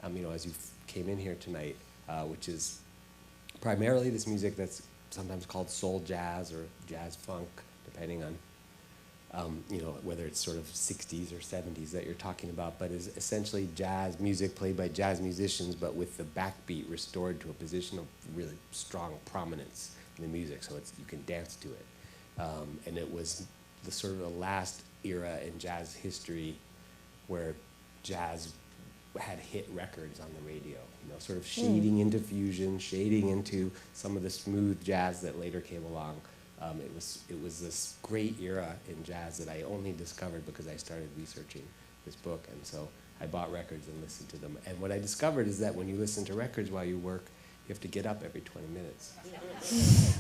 as you came in here tonight, which is primarily this music that's sometimes called soul jazz or jazz funk, depending on whether it's sort of 60s or 70s that you're talking about, but is essentially jazz music played by jazz musicians, but with the backbeat restored to a position of really strong prominence in the music, so you can dance to it. And it was the sort of the last era in jazz history where jazz had hit records on the radio, sort of shading into fusion, shading into some of the smooth jazz that later came along. It was this great era in jazz that I only discovered because I started researching this book, and so I bought records and listened to them. And what I discovered is that when you listen to records while you work, you have to get up every 20 minutes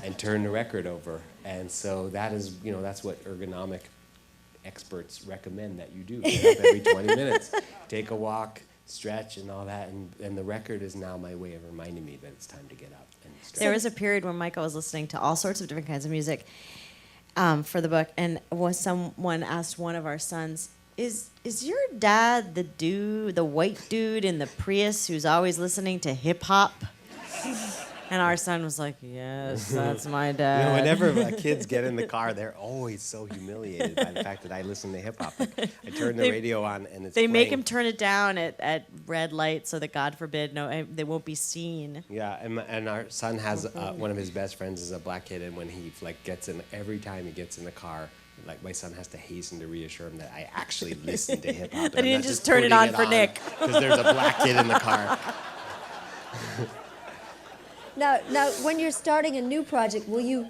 and turn the record over. And so that is, that's what ergonomic experts recommend that you do. Get up every 20 minutes, take a walk, stretch and all that, and the record is now my way of reminding me that it's time to get up and stretch. There was a period when Michael was listening to all sorts of different kinds of music for the book, and someone asked one of our sons, is your dad the white dude in the Prius who's always listening to hip hop? And our son was like, yes, that's my dad. Whenever kids get in the car, they're always so humiliated by the fact that I listen to hip hop. I turn the radio on and it's They make playing. him turn it down at red light so that, God forbid, they won't be seen. Yeah, and our son has one of his best friends is a black kid, and when he every time he gets in the car, my son has to hasten to reassure him that I actually listen to hip hop. That he didn't just turn it on for Nick. Because there's a black kid in the car. Now, when you're starting a new project, do you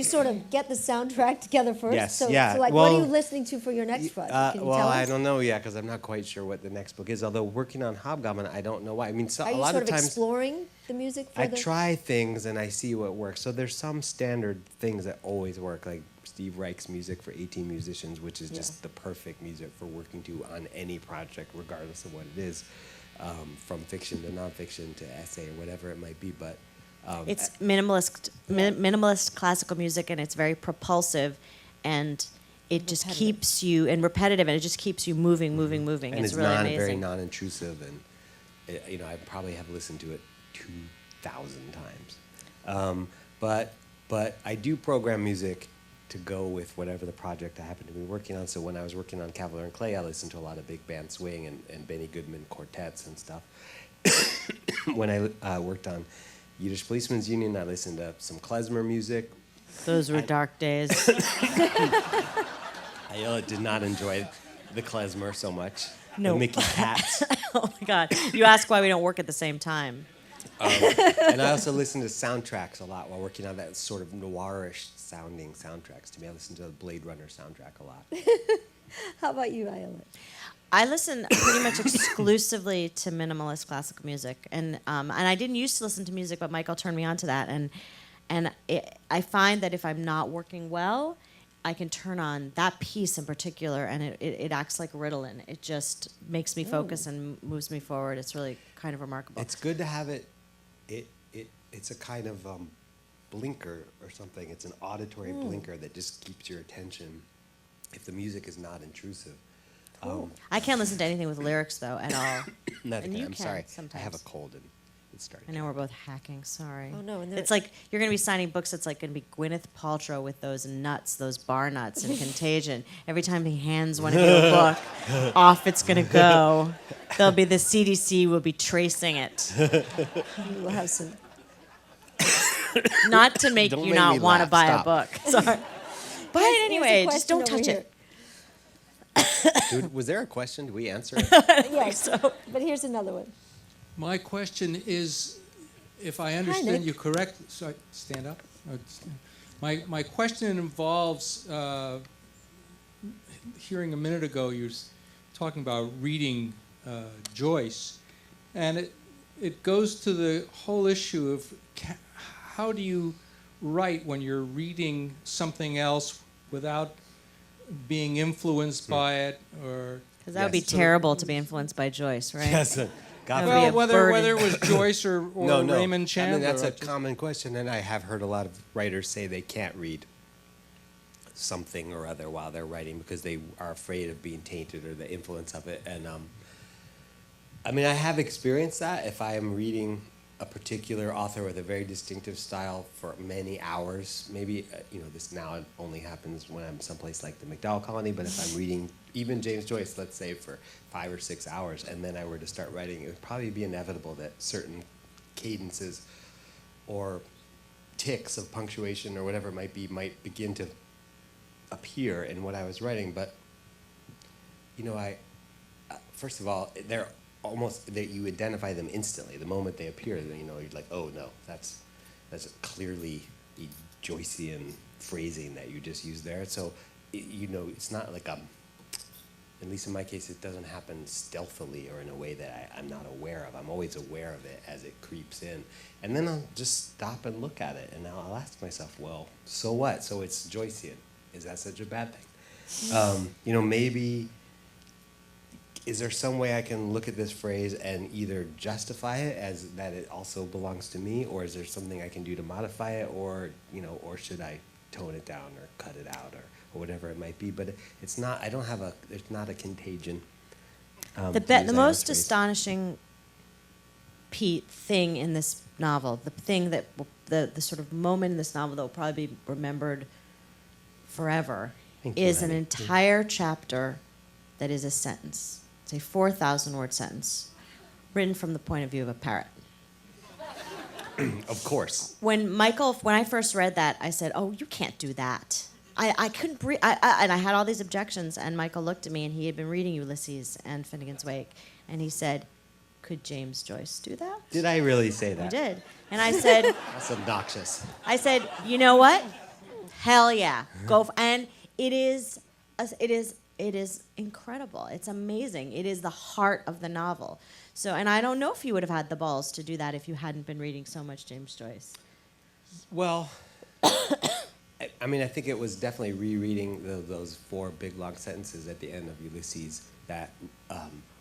sort of get the soundtrack together first? Yes, So, yeah. So what are you listening to for your next project? Can you tell us? I don't know yet because I'm not quite sure what the next book is. Although working on Hobgoblin, I don't know why. I mean, Are a you lot sort of of times exploring the music for I try things and I see what works. So there's some standard things that always work, like Steve Reich's music for 18 musicians, which is just the perfect music for working to on any project, regardless of what it is, from fiction to nonfiction to essay or whatever it might be. But It's minimalist classical music, and it's very propulsive, and it just keeps you, and repetitive, and it just keeps you moving. and It's really amazing. very non-intrusive, and I probably have listened to it 2,000 times. But I do program music to go with whatever the project I happen to be working on. So when I was working on Kavalier and Clay, I listened to a lot of big band swing and Benny Goodman quartets and stuff. When I worked on Yiddish Policemen's Union, I listened to some klezmer music. Those were dark days. Ayelet did not enjoy the klezmer so much. No. The Mickey Cats. Oh my God! You ask why we don't work at the same time. And I also listen to soundtracks a lot while working on that sort of noirish sounding soundtracks. To me, I listen to the Blade Runner soundtrack a lot. How about you, Ayelet? I listen pretty much exclusively to minimalist classical music, and I didn't used to listen to music, but Michael turned me on to that, and I find that if I'm not working well, I can turn on that piece in particular, and it acts like Ritalin. It just makes me focus and moves me forward. It's really kind of remarkable. It's good to have it It's a kind of blinker or something. It's an auditory blinker that just keeps your attention if the music is not intrusive. I can't listen to anything with lyrics though at all. Neither And can I. you I'm can sorry. I sometimes. have a cold and it's starting. I know we're both hacking. Sorry. Oh, no, and it's like you're going to be signing books. It's like going to be Gwyneth Paltrow with those nuts, those bar nuts, in Contagion. Every time he hands one of you a book, off it's going to go. There'll be the CDC will be tracing it, We'll have some. not to make Don't you make not me want to laugh. buy Stop. a book. Sorry. Buy it anyway. Just don't touch it. Dude, was there a question? Did we answer it? Yes, but here's another one. My question is, if I understand Nick. you correct, sorry, stand up. My question involves hearing a minute ago you were talking about reading Joyce, and it goes to the whole issue of how do you write when you're reading something else without being influenced by it, or Because that would be Yes. terrible to be influenced by Joyce, right? Yes. God That would forbid. be well, a burden. whether it was Joyce or No. Raymond Chandler. I mean, that's a I just- common question, and I have heard a lot of writers say they can't read something or other while they're writing because they are afraid of being tainted or the influence of it. And I mean, I have experienced that. If I am reading a particular author with a very distinctive style for many hours, maybe this now only happens when I'm someplace like the McDowell Colony. But if I'm reading even James Joyce, let's say for 5 or 6 hours, and then I were to start writing, it would probably be inevitable that certain cadences or ticks of punctuation or whatever it might be might begin to appear in what I was writing. But I first of all, they're almost that you identify them instantly the moment they appear. You're like, oh no, that's clearly a Joycean phrasing that you just used there. So it's not like at least in my case, it doesn't happen stealthily or in a way that I'm not aware of. I'm always aware of it as it creeps in. And then I'll just stop and look at it, and I'll ask myself, well, so what? So it's Joycean. Is that such a bad thing? Maybe, is there some way I can look at this phrase and either justify it as that it also belongs to me, or is there something I can do to modify it, or should I tone it down or cut it out or whatever it might be? But it's not. There's not a contagion. The most astonishing thing in this novel, the thing that the sort of moment in this novel that will probably be remembered forever, Thank you, is an honey. entire chapter that is a sentence. It's a 4,000-word sentence written from the point of view of a parrot. Of course. When I first read that, I said, "Oh, you can't do that." I couldn't breathe, and I had all these objections. And Michael looked at me, and he had been reading Ulysses and Finnegan's Wake, and he said, "Could James Joyce do that?" Did I really say that? He did, and I said, That's obnoxious. "I said, you know what? Hell yeah, go!" And it is incredible. It's amazing. It is the heart of the novel. So, and I don't know if you would have had the balls to do that if you hadn't been reading so much James Joyce. Well, I think it was definitely rereading those 4 big long sentences at the end of Ulysses that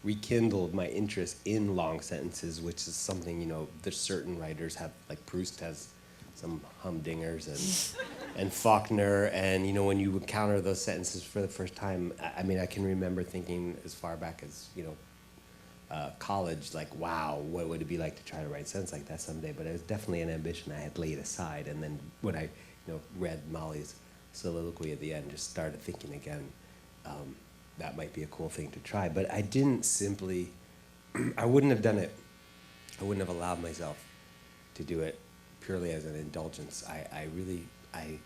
rekindled my interest in long sentences, which is something, there's certain writers have, like Proust has some humdingers and Faulkner, and when you encounter those sentences for the first time, I can remember thinking as far back as college, like, wow, what would it be like to try to write a sentence like that someday? But it was definitely an ambition I had laid aside, and then when I read Molly's soliloquy at the end, just started thinking again, that might be a cool thing to try. But I didn't simply, I wouldn't have done it, I wouldn't have allowed myself to do it purely as an indulgence. I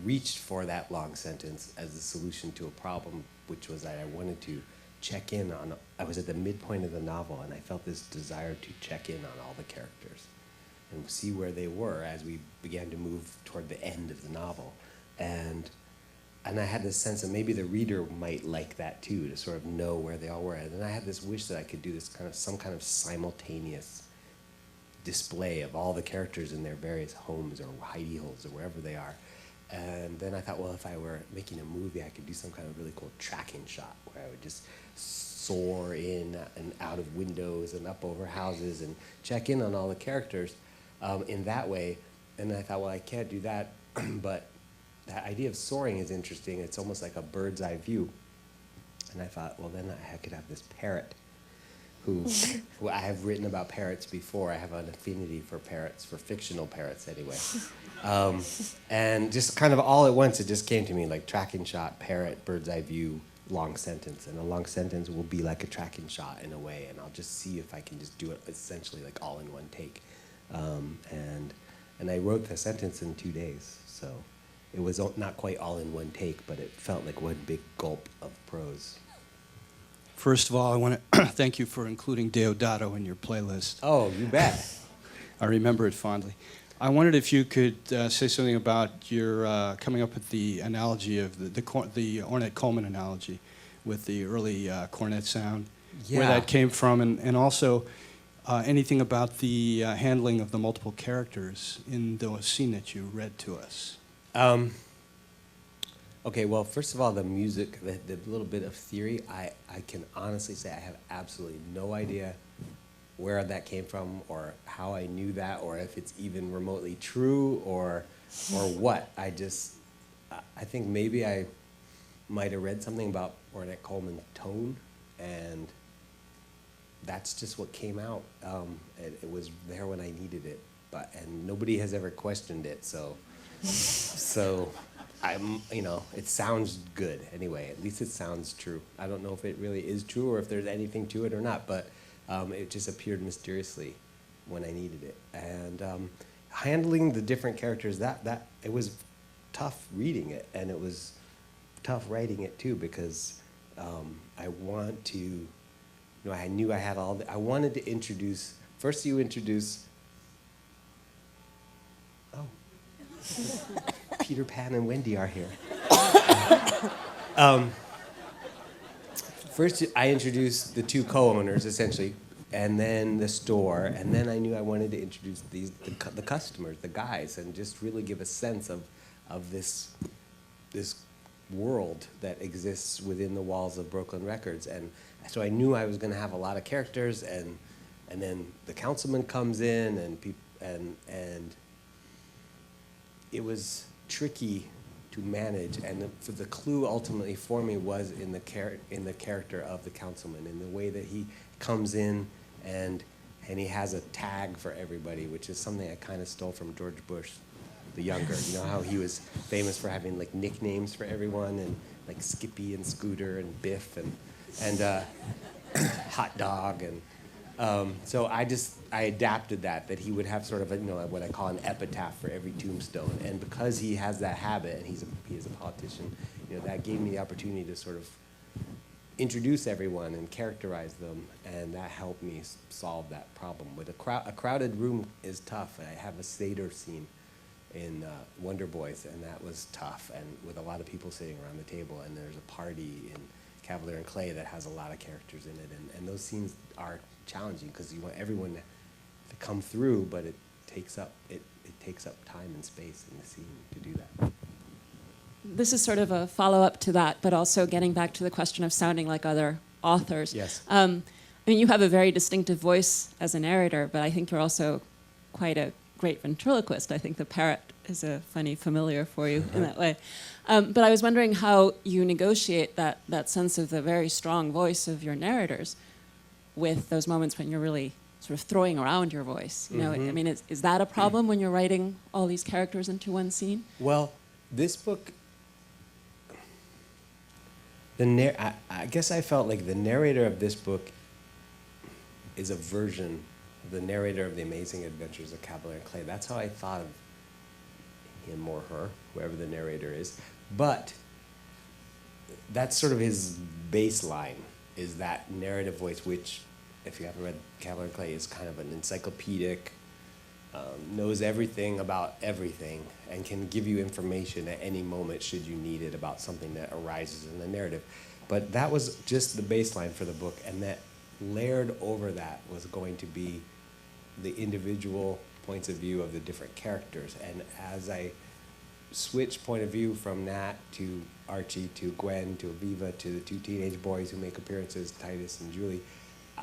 reached for that long sentence as a solution to a problem, which was that I wanted to check in on, I was at the midpoint of the novel, and I felt this desire to check in on all the characters and see where they were as we began to move toward the end of the novel. And I had this sense that maybe the reader might like that too, to sort of know where they all were. And then I had this wish that I could do this some kind of simultaneous display of all the characters in their various homes or hidey holes or wherever they are. And then I thought, well, if I were making a movie, I could do some kind of really cool tracking shot where I would just soar in and out of windows and up over houses and check in on all the characters. in that way. And I thought, well, I can't do that, but that idea of soaring is interesting. It's almost like a bird's eye view. And I thought, well, then I could have this parrot who well, I have written about parrots before. I have an affinity for parrots, for fictional parrots anyway. And just kind of all at once, it just came to me like tracking shot, parrot, bird's eye view, long sentence. And a long sentence will be like a tracking shot in a way, and I'll just see if I can just do it essentially like all in one take. And I wrote the sentence in 2 days, so it was not quite all in one take, but it felt like one big gulp of prose. First of all, I want to thank you for including Deodato in your playlist. Oh, you bet. I remember it fondly. I wondered if you could say something about your coming up with the analogy of the Ornette Coleman analogy with the early cornet sound, where Yeah. that came from, and also anything about the handling of the multiple characters in the scene that you read to us. Okay, well, first of all, the music, the little bit of theory, I can honestly say I have absolutely no idea where that came from or how I knew that or if it's even remotely true or what. I think maybe I might have read something about Ornette Coleman's tone, and that's just what came out. It was there when I needed it, and nobody has ever questioned it, so it sounds good anyway. At least it sounds true. I don't know if it really is true or if there's anything to it or not, but it just appeared mysteriously when I needed it. And handling the different characters, that it was tough reading it, and it was tough writing it too, because I want to, I knew I had I wanted to introduce, first you introduce, Peter Pan and Wendy are here. First, I introduced the two co-owners, essentially, and then the store, and then I knew I wanted to introduce the customers, the guys, and just really give a sense of this world that exists within the walls of Brooklyn Records. And so I knew I was going to have a lot of characters, and then the Councilman comes in, and it was tricky to manage, and the clue ultimately for me was in the character of the Councilman, in the way that he comes in and he has a tag for everybody, which is something I kind of stole from George Bush the Younger. You know how he was famous for having like nicknames for everyone, and like Skippy and Scooter and Biff and Hot Dog, and so I adapted that he would have sort of what I call an epitaph for every tombstone, and because he has that habit and he is a politician, that gave me the opportunity to sort of introduce everyone and characterize them, and that helped me solve that problem. With a crowded room is tough. I have a Seder scene in Wonder Boys, and that was tough, and with a lot of people sitting around the table, and there's a party in Kavalier and Clay that has a lot of characters in it, and those scenes are challenging because you want everyone to come through, but it takes up time and space in the scene to do that. This is sort of a follow-up to that, but also getting back to the question of sounding like other authors. Yes. I mean, you have a very distinctive voice as a narrator, but I think you're also quite a great ventriloquist. I think the parrot is a funny familiar for you in that way. But I was wondering how you negotiate that sense of the very strong voice of your narrators with those moments when you're really sort of throwing around your voice. I mean, is that a problem when you're writing all these characters into one scene? Well, this book, I guess I felt like the narrator of this book is a version of the narrator of The Amazing Adventures of Kavalier and Clay. That's how I thought of him or her, whoever the narrator is. But that's sort of his baseline, is that narrative voice, which, if you haven't read Kavalier and Clay, is kind of an encyclopedic, knows everything about everything, and can give you information at any moment should you need it about something that arises in the narrative. But that was just the baseline for the book, and that layered over that was going to be the individual points of view of the different characters. And as I switched point of view from Nat to Archie to Gwen to Aviva to the two teenage boys who make appearances, Titus and Julie,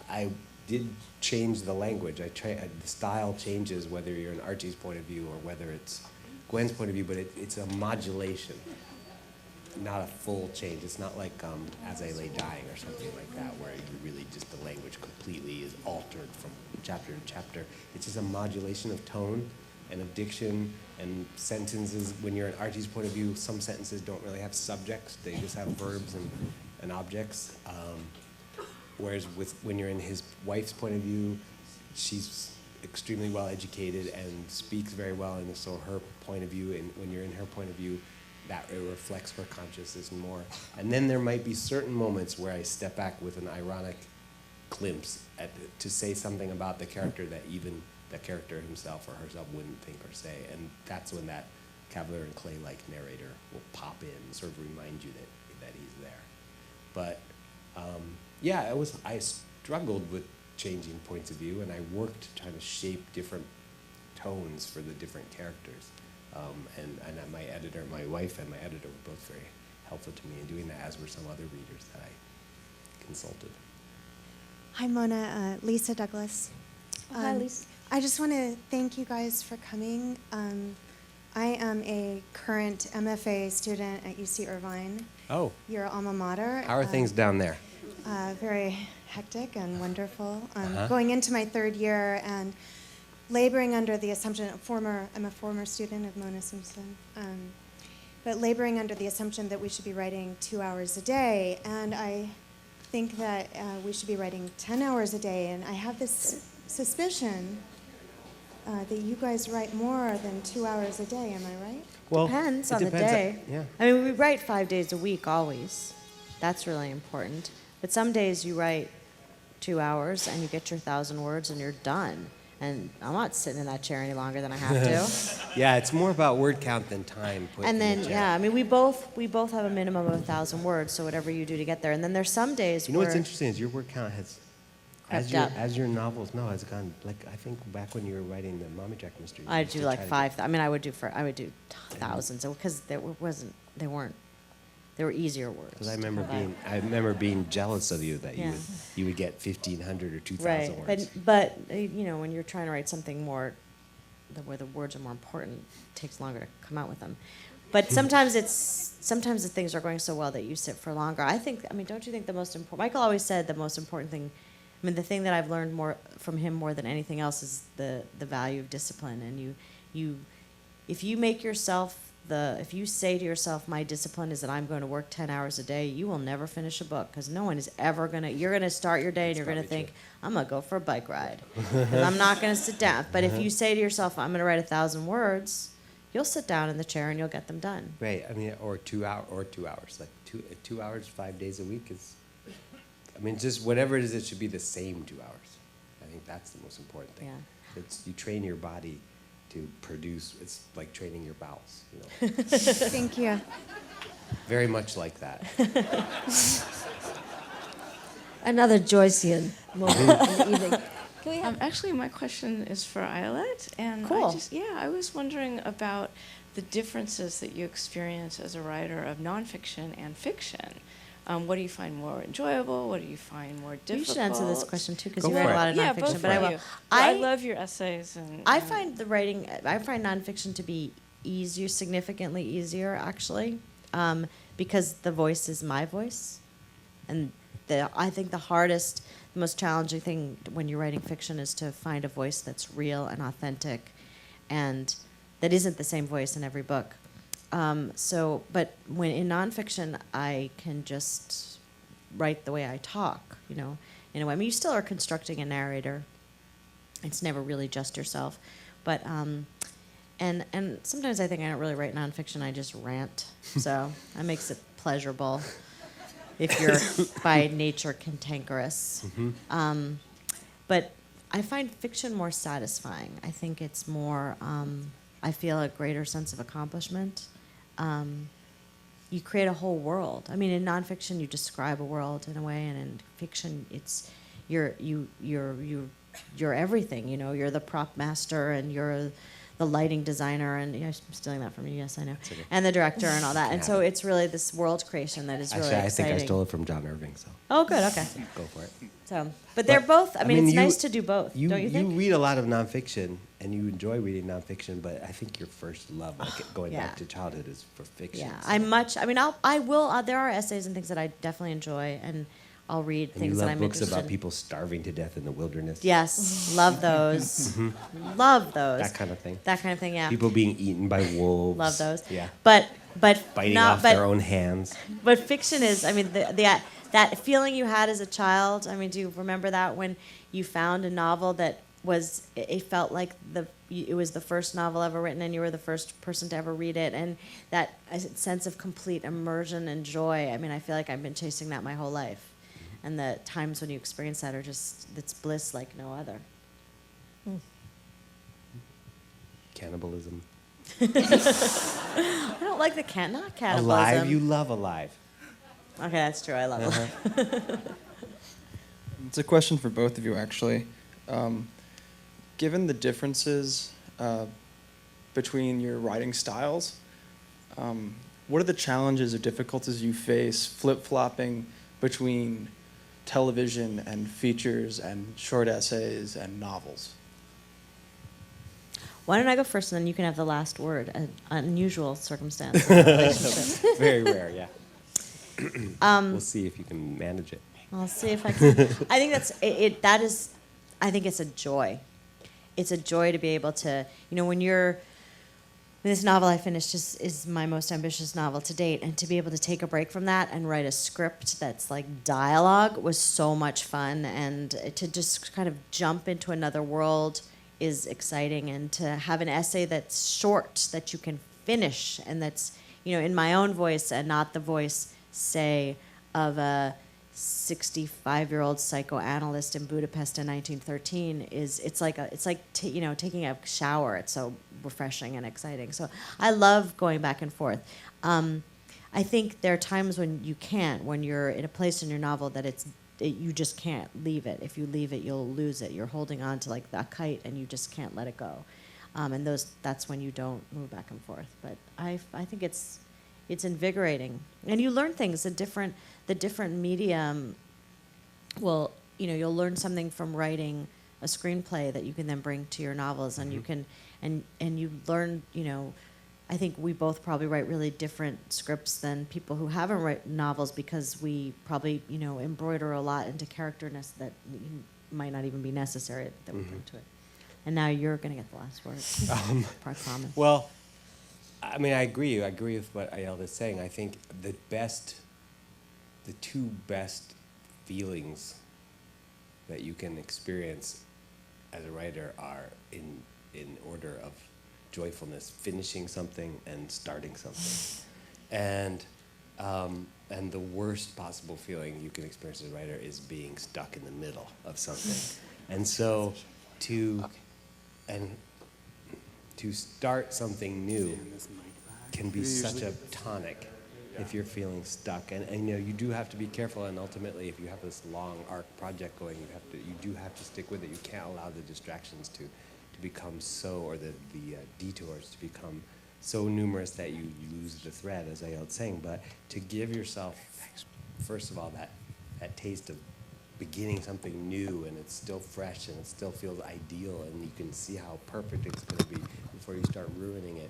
I did change the language. The style changes whether you're in Archie's point of view or whether it's Gwen's point of view, but it's a modulation, not a full change. It's not like As I Lay Dying or something like that, where you really just the language completely is altered from chapter to chapter. It's just a modulation of tone and of diction and sentences. When you're in Archie's point of view, some sentences don't really have subjects. They just have verbs and objects. Whereas when you're in his wife's point of view, she's extremely well educated and speaks very well, and so her point of view, and when you're in her point of view, that it reflects her consciousness more. And then there might be certain moments where I step back with an ironic glimpse to say something about the character that even the character himself or herself wouldn't think or say, and that's when that Kavalier and Clay-like narrator will pop in and sort of remind you that he's there. But yeah, I struggled with changing points of view, and I worked trying to shape different tones for the different characters. And my editor, my wife and my editor were both very helpful to me in doing that, as were some other readers that I consulted. Hi, Mona. Lisa Douglas. Hi, Lisa. I just want to thank you guys for coming. I am a current MFA student at UC Irvine, Oh, your alma mater. how are things down there? Very hectic and wonderful. Uh-huh. Going into my third year and laboring under the assumption, I'm a former student of Mona Simpson, but laboring under the assumption that we should be writing 2 hours a day, and I think that we should be writing 10 hours a day, and I have this suspicion that you guys write more than 2 hours a day, am I right? Well, Depends it on the depends day. yeah. I mean, we write 5 days a week always. That's really important. But some days you write 2 hours and you get your 1,000 words and you're done. And I'm not sitting in that chair any longer than I have to. Yeah, it's more about word count than time. put in And the then, chair. yeah, I mean, we both have a minimum of 1,000 words, so whatever you do to get there. And then there's some days You know where what's interesting is your word count has, Crept up. as your novels, has gone, like, I think back when you were writing the Mommy Jack mystery. I do like 5. I mean, I would do thousands because they were easier words. Because I remember being jealous of you that Yeah. you would get 1,500 or 2,000 Right, words. but you know, when you're trying to write something more, where the words are more important, it takes longer to come out with them. But sometimes the things are going so well that you sit for longer. Don't you think the most important? Michael always said the most important thing. I mean, the thing that I've learned more from him more than anything else is the value of discipline. And if you say to yourself, my discipline is that I'm going to work 10 hours a day, you will never finish a book, because no one is ever going to, you're going to start your day and you're going to think, I'm going to go for a bike ride, because I'm not going to sit down. But if you say to yourself, I'm going to write 1,000 words, you'll sit down in the chair and you'll get them done. Right, I mean, or 2 hours. Like 2 hours, 5 days a week is, I mean, just whatever it is, it should be the same 2 hours. I think that's the most important thing. Yeah. You train your body to produce, it's like training your bowels, you know. Thank you. Very much like that. Another Joycean moment in the evening. Can we have Actually, my question is for Ayelet, and Cool. I was wondering about the differences that you experience as a writer of nonfiction and fiction. What do you find more enjoyable? What do you find more difficult? You should answer this question too, because Go you for write it. a lot of Yeah, nonfiction. both But I of will. you. I love your essays, and I find nonfiction to be easier, significantly easier, actually, because the voice is my voice, and I think the most challenging thing when you're writing fiction is to find a voice that's real and authentic, and that isn't the same voice in every book. But when in nonfiction, I can just write the way I talk, you know, in a way. I mean, you still are constructing a narrator. It's never really just yourself, but and sometimes I think I don't really write nonfiction. I just rant, so that makes it pleasurable if you're by nature cantankerous. Mm-hmm. But I find fiction more satisfying. I think it's more. I feel a greater sense of accomplishment. You create a whole world. I mean, in nonfiction, you describe a world in a way, and in fiction, it's you're everything. You know, you're the prop master, and you're the the lighting designer, and I'm stealing that from you. Yes, I know, okay. and the director and all that. And Yeah. so it's really this world creation that is really Actually, I exciting. think I stole it from John Irving, so Oh, good. Okay. go for it. So, but they're both. I mean, it's you- nice to do both, don't you think? You read a lot of nonfiction, and you enjoy reading nonfiction, but I think your first love, like going Yeah. back to childhood, is for fiction. Yeah, so- I'm much. I mean, I will. There are essays and things that I definitely enjoy, and I'll read And you things that love I'm books interested about in. people starving to death in the wilderness. Yes, love those. Love those. That kind of thing. That kind of thing. Yeah. People being eaten by wolves. Love those. Yeah. But Biting not, off but, their own hands. But fiction is. I mean, that feeling you had as a child. I mean, do you remember that when you found a novel that was? It felt like it was the first novel ever written, and you were the first person to ever read it, and that sense of complete immersion and joy. I mean, I feel like I've been chasing that my whole life, and the times when you experience that are it's bliss like no other. Cannibalism. I don't like the not cannibalism. Alive, you love Alive. Okay, that's true. I love it. It's a question for both of you, actually. Given the differences between your writing styles, what are the challenges or difficulties you face flip-flopping between television and features and short essays and novels? Why don't I go first, and then you can have the last word? An unusual circumstance in the relationship. Very rare, yeah. We'll see if you can manage it. I'll see if I can. I think that's it. That is, I think it's a joy. It's a joy to be able to, when you're. This novel I finished is my most ambitious novel to date, and to be able to take a break from that and write a script that's like dialogue was so much fun, and to just kind of jump into another world is exciting, and to have an essay that's short that you can finish and that's in my own voice and not the voice, say, of a 65-year-old psychoanalyst in Budapest in 1913 it's like taking a shower. It's so refreshing and exciting. So I love going back and forth. I think there are times when you can't, when you're in a place in your novel that you just can't leave it. If you leave it, you'll lose it. You're holding on to like that kite, and you just can't let it go. And that's when you don't move back and forth. But I think it's invigorating, and you learn things. The different medium will, you'll learn something from writing a screenplay that you can then bring to your novels, and you can, and you learn, I think we both probably write really different scripts than people who haven't written novels, because we probably, embroider a lot into characterness that might not even be necessary that we bring to it. And now you're going to get the last word. I promise. Well, I mean, I agree. I agree with what Ayelet is saying. I think the two best feelings that you can experience as a writer are in order of joyfulness: finishing something and starting something. And the worst possible feeling you can experience as a writer is being stuck in the middle of something. And so to start something new can be such a tonic if you're feeling stuck. And you do have to be careful, and ultimately if you have this long arc project going, you do have to stick with it. You can't allow the distractions to become or the detours to become so numerous that you lose the thread, as Ayelet was saying. But to give yourself, first of all, that taste of beginning something new, and it's still fresh and it still feels ideal, and you can see how perfect it's going to be before you start ruining it,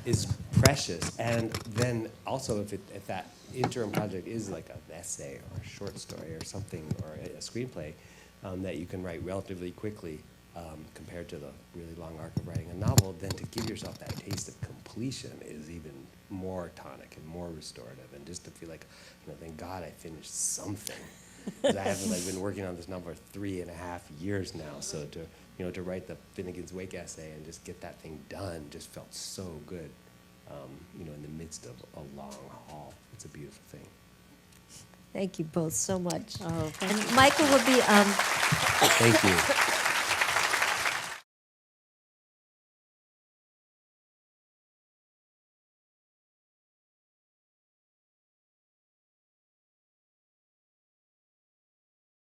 is precious. And then also if that interim project is like an essay or a short story or something, or a screenplay that you can write relatively quickly compared to the really long arc of writing a novel, then to give yourself that taste of completion is even more tonic and more restorative. And just to feel like, thank God I finished something. Because I haven't been working on this novel for 3.5 years now. So to write the Finnegan's Wake essay and just get that thing done just felt so good. In the midst of a long haul, it's a beautiful thing. Thank you both so much. Oh, and Michael will be. Thank you.